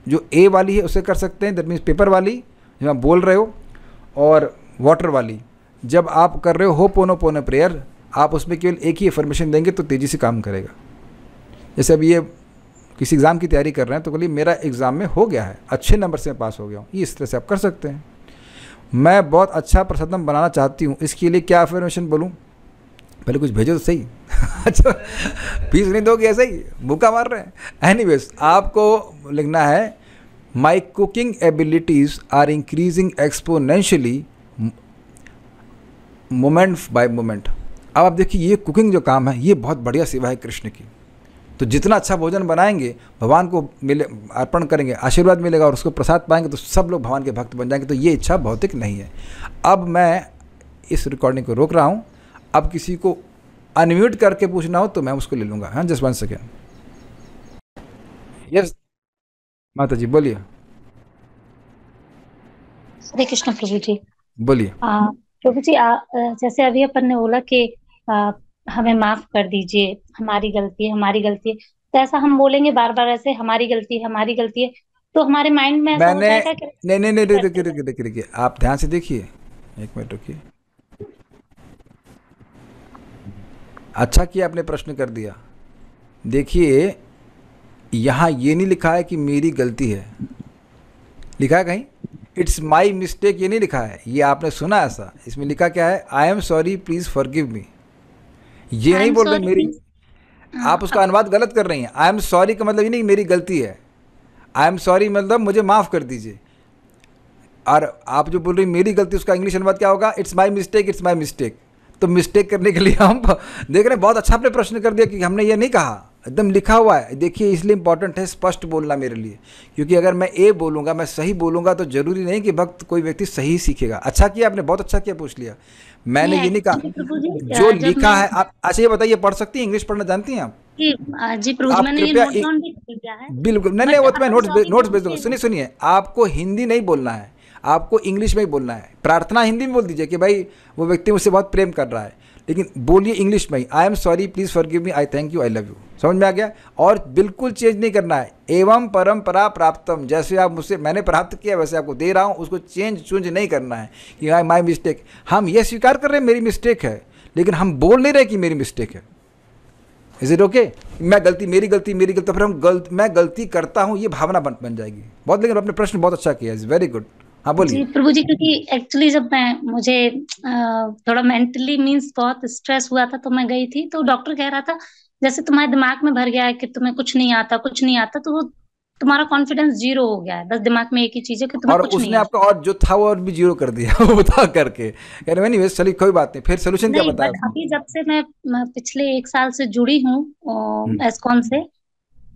जो ए वाली है उसे कर सकते हैं, दैट मीन्स पेपर वाली जब आप बोल रहे हो, और वाटर वाली जब आप कर रहे हो पोनो पोनो प्रेयर, आप उसमें केवल एक ही इन्फॉर्मेशन देंगे तो तेज़ी से काम करेगा। जैसे अब ये किसी एग्ज़ाम की तैयारी कर रहे हैं तो बोलिए मेरा एग्ज़ाम में हो गया है, अच्छे नंबर से मैं पास हो गया हूँ, इस तरह से आप कर सकते हैं। मैं बहुत अच्छा प्रसादम बनाना चाहती हूँ, इसके लिए क्या अफर्मेशन बोलूँ? पहले कुछ भेजो तो सही। अच्छा, फीस नहीं दोगे ऐसे ही भूखा मार रहे हैं। एनीवेज, आपको लिखना है my cooking abilities are increasing exponentially moment by moment. अब आप देखिए ये कुकिंग जो काम है ये बहुत बढ़िया सेवा है कृष्ण की। तो जितना अच्छा भोजन बनाएंगे, भगवान को मिले, अर्पण करेंगे, आशीर्वाद मिलेगा और उसको प्रसाद पाएंगे तो सब लोग भगवान के भक्त बन जाएंगे। तो ये इच्छा भौतिक नहीं है। अब मैं इस रिकॉर्डिंग को रोक रहा हूँ। अब किसी को अनम्यूट करके पूछना हो तो मैं उसको ले लूँगा। हाँ, जस्ट 1 सेकेंड। यस माता जी बोलिए। हरे कृष्ण प्रभु जी। बोलिए। प्रभु जी, जैसे अभी अपन ने बोला कि हमें माफ कर दीजिए, हमारी गलती है, हमारी गलती है, तो ऐसा हम बोलेंगे बार बार ऐसे, हमारी गलती है, हमारी गलती है, तो हमारे माइंड में ऐसा हो जाएगा कि नहीं, देखिए आप ध्यान से देखिए, 1 मिनट रुकिए। अच्छा किया आपने प्रश्न कर दिया। देखिए यहाँ ये नहीं लिखा है कि मेरी गलती है, लिखा है कहीं इट्स माई मिस्टेक, ये नहीं लिखा है। ये आपने सुना ऐसा? इसमें लिखा क्या है? आई एम सॉरी प्लीज फॉरगिव मी। ये नहीं बोल रहे मेरी, आप उसका अनुवाद गलत कर रही हैं। आई एम सॉरी का मतलब ये नहीं मेरी गलती है, आई एम सॉरी मतलब मुझे माफ़ कर दीजिए। और आप जो बोल रही मेरी गलती, उसका इंग्लिश अनुवाद क्या होगा? It's my mistake, it's my mistake. तो मिस्टेक करने के लिए हम देख रहे हैं। बहुत अच्छा आपने प्रश्न कर दिया कि हमने ये नहीं कहा, एकदम लिखा हुआ है। देखिए इसलिए इंपॉर्टेंट है स्पष्ट बोलना मेरे लिए, क्योंकि अगर मैं ए बोलूँगा, मैं सही बोलूँगा, तो जरूरी नहीं कि भक्त कोई व्यक्ति सही सीखेगा। अच्छा किया आपने, बहुत अच्छा किया पूछ लिया। मैंने ये नहीं कहा जो लिखा है आप। अच्छा ये बताइए, पढ़ सकती हैं, इंग्लिश पढ़ना जानती हैं आप? जी प्रभु, मैंने ये नोट डाउन भी किया है। बिल्कुल, नहीं वो तो मैं नोट्स भेज दूंगा। सुनिए, आपको हिंदी नहीं बोलना है, आपको इंग्लिश में ही बोलना है। प्रार्थना हिंदी में बोल दीजिए कि भाई वो व्यक्ति मुझसे बहुत प्रेम कर रहा है, लेकिन बोलिए इंग्लिश में ही, I am sorry please forgive me, I thank you, I love you. समझ में आ गया? और बिल्कुल चेंज नहीं करना है। एवं परंपरा प्राप्तम, जैसे आप मुझसे मैंने प्राप्त किया वैसे आपको दे रहा हूँ, उसको चेंज नहीं करना है कि माई मिस्टेक। हम ये स्वीकार कर रहे हैं मेरी मिस्टेक है, लेकिन हम बोल नहीं रहे कि मेरी मिस्टेक है। Is it okay? मैं गलती, मेरी गलती, मेरी गलती, फिर हम मैं गलती करता हूँ, ये भावना बन जाएगी बहुत। लेकिन आपने प्रश्न बहुत अच्छा किया, इज वेरी गुड। हाँ जी बोलिए। प्रभु जी, क्योंकि एक्चुअली जब मुझे थोड़ा मेंटली मींस बहुत स्ट्रेस हुआ था, तो मैं गई थी, तो डॉक्टर कह रहा था जैसे तुम्हारे दिमाग में भर गया है कि तुम्हें कुछ नहीं आता, कुछ नहीं आता, तो वो तुम्हारा कॉन्फिडेंस जीरो हो गया है, बस दिमाग में एक ही चीज है कि तुम्हें और कुछ नहीं उसने आपका आता। और जो था वो और भी जीरो कर दिया वो बता करके। एनीवे चलिए कोई बात नहीं, फिर सोल्यूशन क्या नहीं, बताया बट उसने? अभी जब से मैं पिछले 1 साल से जुड़ी हम्म। हूँ एस्कॉन से,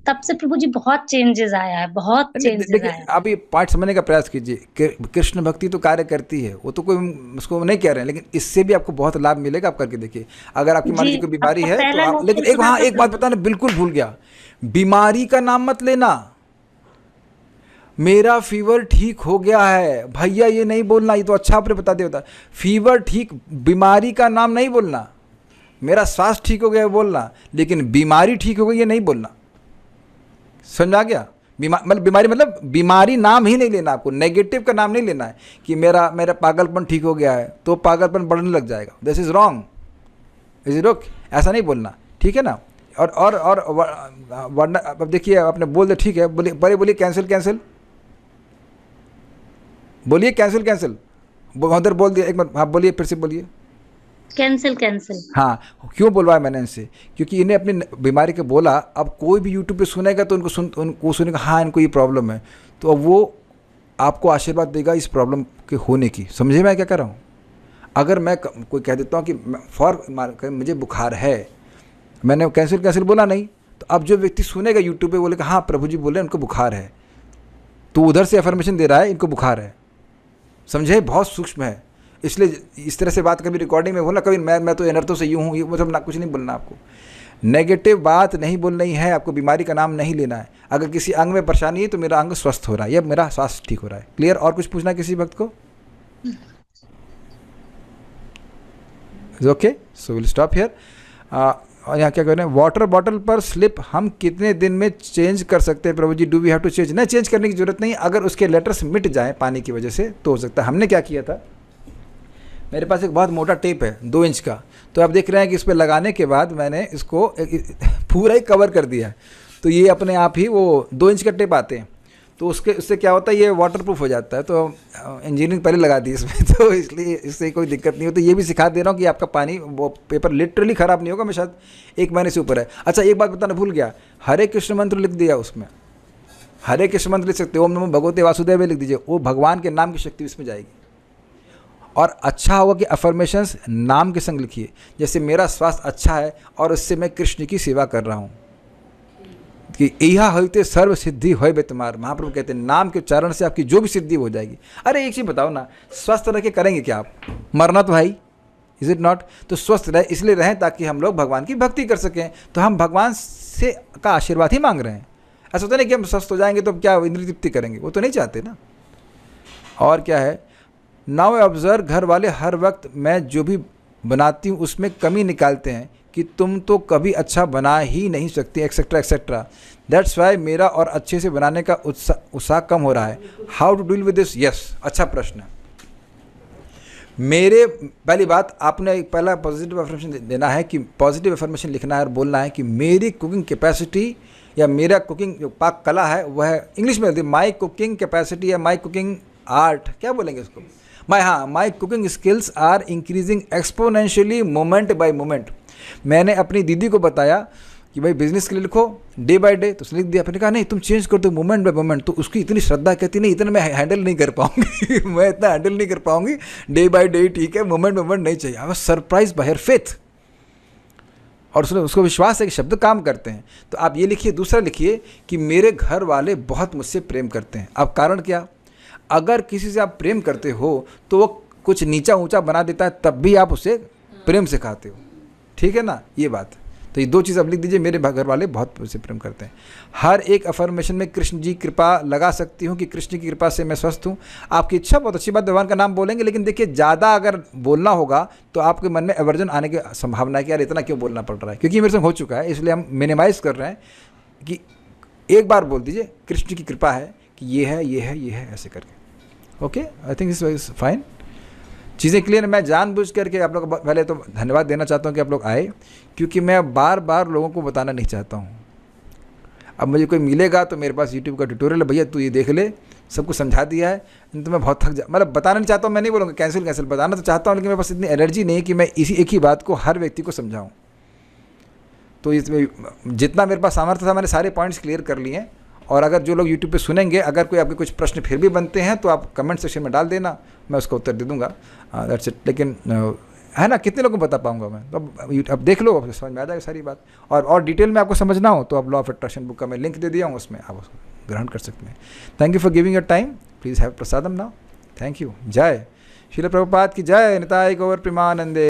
तब से प्रभु जी बहुत चेंजेस आया है, बहुत नहीं, चेंजेस देखिए आया है। आप ये पाठ समझने का प्रयास कीजिए। कृष्ण भक्ति तो कार्य करती है, वो तो कोई उसको नहीं कह रहे हैं, लेकिन इससे भी आपको बहुत लाभ मिलेगा, आप करके देखिए। अगर आपकी मान जी, लीजिए कोई बीमारी आपका है तो पहला आप, लेकिन लेक्चर एक सुना वहाँ था एक बात प्रभु। बताना बिल्कुल भूल गया, बीमारी का नाम मत लेना। मेरा फीवर ठीक हो गया है भैया, ये नहीं बोलना, ये तो अच्छा आपने बता दिया होता। फीवर ठीक, बीमारी का नाम नहीं बोलना। मेरा स्वास्थ्य ठीक हो गया है बोलना, लेकिन बीमारी ठीक हो गई ये नहीं बोलना। समझ आ गया? बीमारी मतलब बीमारी नाम ही नहीं लेना, आपको नेगेटिव का नाम नहीं लेना है कि मेरा मेरा पागलपन ठीक हो गया है तो पागलपन बढ़ने लग जाएगा। This is wrong, is it okay? ऐसा नहीं बोलना, ठीक है ना? और वरना अब देखिए आपने बोल दिया, ठीक है, बोलिए, बड़े बोलिए कैंसिल कैंसिल, बोलिए कैंसिल कैंसिल, उधर बोल दिया एक मिनट, हाँ बोलिए, फिर से बोलिए। Cancel cancel. हाँ, क्यों बोलवाया मैंने इनसे? क्योंकि इन्हें अपनी बीमारी के बोला, अब कोई भी यूट्यूब पे सुनेगा तो उनको सुनेगा हाँ इनको ये प्रॉब्लम है, तो अब वो आपको आशीर्वाद देगा इस प्रॉब्लम के होने की। समझे मैं क्या कर रहा हूँ? अगर मैं कोई कह देता हूँ कि मुझे बुखार है, मैंने कैंसिल कैंसिल बोला नहीं, तो अब जो व्यक्ति सुनेगा यूट्यूब पे बोलेगा हाँ प्रभु जी बोले उनको बुखार है, तो उधर से अफर्मेशन दे रहा है इनको बुखार है। समझे? बहुत सूक्ष्म है। इसलिए इस तरह से बात कभी रिकॉर्डिंग में बोलना, कभी मैं तो अनर्थों से यूँ हूँ, ये मतलब ना, कुछ नहीं बोलना आपको। नेगेटिव बात नहीं बोलनी है आपको, बीमारी का नाम नहीं लेना है। अगर किसी अंग में परेशानी है तो मेरा अंग स्वस्थ हो रहा है या मेरा स्वास्थ्य ठीक हो रहा है। क्लियर? और कुछ पूछना है किसी भक्त को? Okay, so will stop here. और यहाँ क्या कह रहे हैं, वाटर बॉटल पर स्लिप हम कितने दिन में चेंज कर सकते हैं Prabhu ji? Do we have to change? नहीं, चेंज करने की जरूरत नहीं। अगर उसके लेटर्स मिट जाएं पानी की वजह से तो हो सकता है। हमने क्या किया था, मेरे पास एक बहुत मोटा टेप है 2 इंच का, तो आप देख रहे हैं कि इस पर लगाने के बाद मैंने इसको पूरा ही कवर कर दिया। तो ये अपने आप ही वो 2 इंच का टेप आते हैं, तो उससे क्या होता है, ये वाटर प्रूफ हो जाता है। तो इंजीनियरिंग पहले लगा दी इसमें, तो इसलिए इससे कोई दिक्कत नहीं होती। ये भी सिखा दे रहा हूँ कि आपका पानी, वो पेपर लिटरली ख़राब नहीं होगा। मैं शायद 1 महीने से ऊपर है। अच्छा, एक बात बताना भूल गया, हरे कृष्ण मंत्र लिख दिया उसमें। हरे कृष्ण मंत्र लिख सकते हो, ओम नमो भगवते वासुदेव लिख दीजिए, वो भगवान के नाम की शक्ति इसमें जाएगी। और अच्छा होगा कि अफर्मेशंस नाम के संग लिखिए, जैसे मेरा स्वास्थ्य अच्छा है और उससे मैं कृष्ण की सेवा कर रहा हूँ, कि इहा होते सर्व सिद्धि होय बे तुम्हार। महाप्रभु कहते हैं नाम के उच्चारण से आपकी जो भी सिद्धि हो जाएगी। अरे एक चीज़ बताओ ना, स्वस्थ रह के करेंगे क्या आप? मरना तो भाई, इज इट नॉट? तो स्वस्थ रहे इसलिए रहें ताकि हम लोग भगवान की भक्ति कर सकें। तो हम भगवान से का आशीर्वाद ही मांग रहे हैं। ऐसा होता नहीं कि हम स्वस्थ हो जाएंगे तो क्या इंद्रिय तृप्ति करेंगे, वो तो नहीं चाहते ना। और क्या है, नाउ ऑब्जर्व, घर वाले हर वक्त मैं जो भी बनाती हूँ उसमें कमी निकालते हैं कि तुम तो कभी अच्छा बना ही नहीं सकती, एक्सेट्रा एक्सेट्रा। दैट्स वाई मेरा और अच्छे से बनाने का उत्साह कम हो रहा है। How to deal with this? Yes, अच्छा प्रश्न है। मेरे पहली बात, आपने पहला पॉजिटिव अफर्मेशन देना है, कि पॉजिटिव अफर्मेशन लिखना है और बोलना है कि मेरी कुकिंग कैपेसिटी या मेरा कुकिंग जो पाक कला है वह है, इंग्लिश में माई कुकिंग कैपेसिटी या माई कुकिंग आर्ट, क्या बोलेंगे उसको, my cooking skills are increasing exponentially moment by moment. मैंने अपनी दीदी को बताया कि भाई बिजनेस के लिए लिखो डे बाय डे, तो उसने लिख दिया। फिर कहा नहीं तुम चेंज कर दो मोमेंट बाय मोमेंट। तो उसकी इतनी श्रद्धा, कहती नहीं इतना मैं हैंडल नहीं कर पाऊंगी मैं इतना हैंडल नहीं कर पाऊंगी, डे बाय डे ठीक है, मोमेंट मोमेंट नहीं चाहिए। I was surprise by her faith. और उसको विश्वास है कि शब्द काम करते हैं। तो आप ये लिखिए। दूसरा लिखिए कि मेरे घर वाले बहुत मुझसे प्रेम करते हैं। अब कारण क्या, अगर किसी से आप प्रेम करते हो तो वो कुछ नीचा ऊंचा बना देता है, तब भी आप उसे प्रेम सिखाते हो, ठीक है ना, ये बात। तो ये 2 चीज़ अब लिख दीजिए, मेरे घर वाले बहुत मुझसे प्रेम करते हैं। हर एक अफर्मेशन में कृष्ण जी कृपा लगा सकती हूँ कि कृष्ण की कृपा से मैं स्वस्थ हूँ। आपकी इच्छा बहुत अच्छी बात, भगवान का नाम बोलेंगे, लेकिन देखिए ज़्यादा अगर बोलना होगा तो आपके मन में एवर्जन आने की संभावना है कि यार इतना क्यों बोलना पड़ रहा है, क्योंकि मेरे से हो चुका है। इसलिए हम मिनिमाइज़ कर रहे हैं कि एक बार बोल दीजिए कृष्ण की कृपा है कि ये है ये है ये है, ऐसे करके। Okay, I think this is fine. चीज़ें क्लियर। मैं जानबूझ करके आप लोग को पहले तो धन्यवाद देना चाहता हूँ कि आप लोग आए, क्योंकि मैं बार बार लोगों को बताना नहीं चाहता हूँ। अब मुझे कोई मिलेगा तो मेरे पास यूट्यूब का ट्यूटोरियल है, भैया तू ये देख ले, सब कुछ समझा दिया है, तो मैं बहुत थक जा, मतलब बताना नहीं चाहता हूँ, मैं नहीं बोलूँगा कैंसिल, बताना तो चाहता हूँ, लेकिन मेरे पास इतनी एनर्जी नहीं कि मैं इसी एक ही बात को हर व्यक्ति को समझाऊँ। तो इसमें जितना मेरे पास सामर्थ्य था मैंने सारे पॉइंट्स क्लियर कर लिए हैं। और अगर जो लोग यूट्यूब पे सुनेंगे, अगर कोई आपके कुछ प्रश्न फिर भी बनते हैं तो आप कमेंट सेक्शन में डाल देना, मैं उसका उत्तर दे दूंगा। That's it. लेकिन है ना, कितने लोगों को बता पाऊंगा मैं, तो अब देख लो, अब समझ में आ जाएगी सारी बात। और डिटेल में आपको समझना हो तो आप लॉ ऑफ अट्रैक्शन बुक का मैं लिंक दे दिया हूँ, उसमें आप उसको ग्रहण कर सकते हैं। Thank you for giving your time. Please have prasadam now. Thank you. जय श्रील प्रभुपाद की जय। निताय गौर प्रेमानंदे।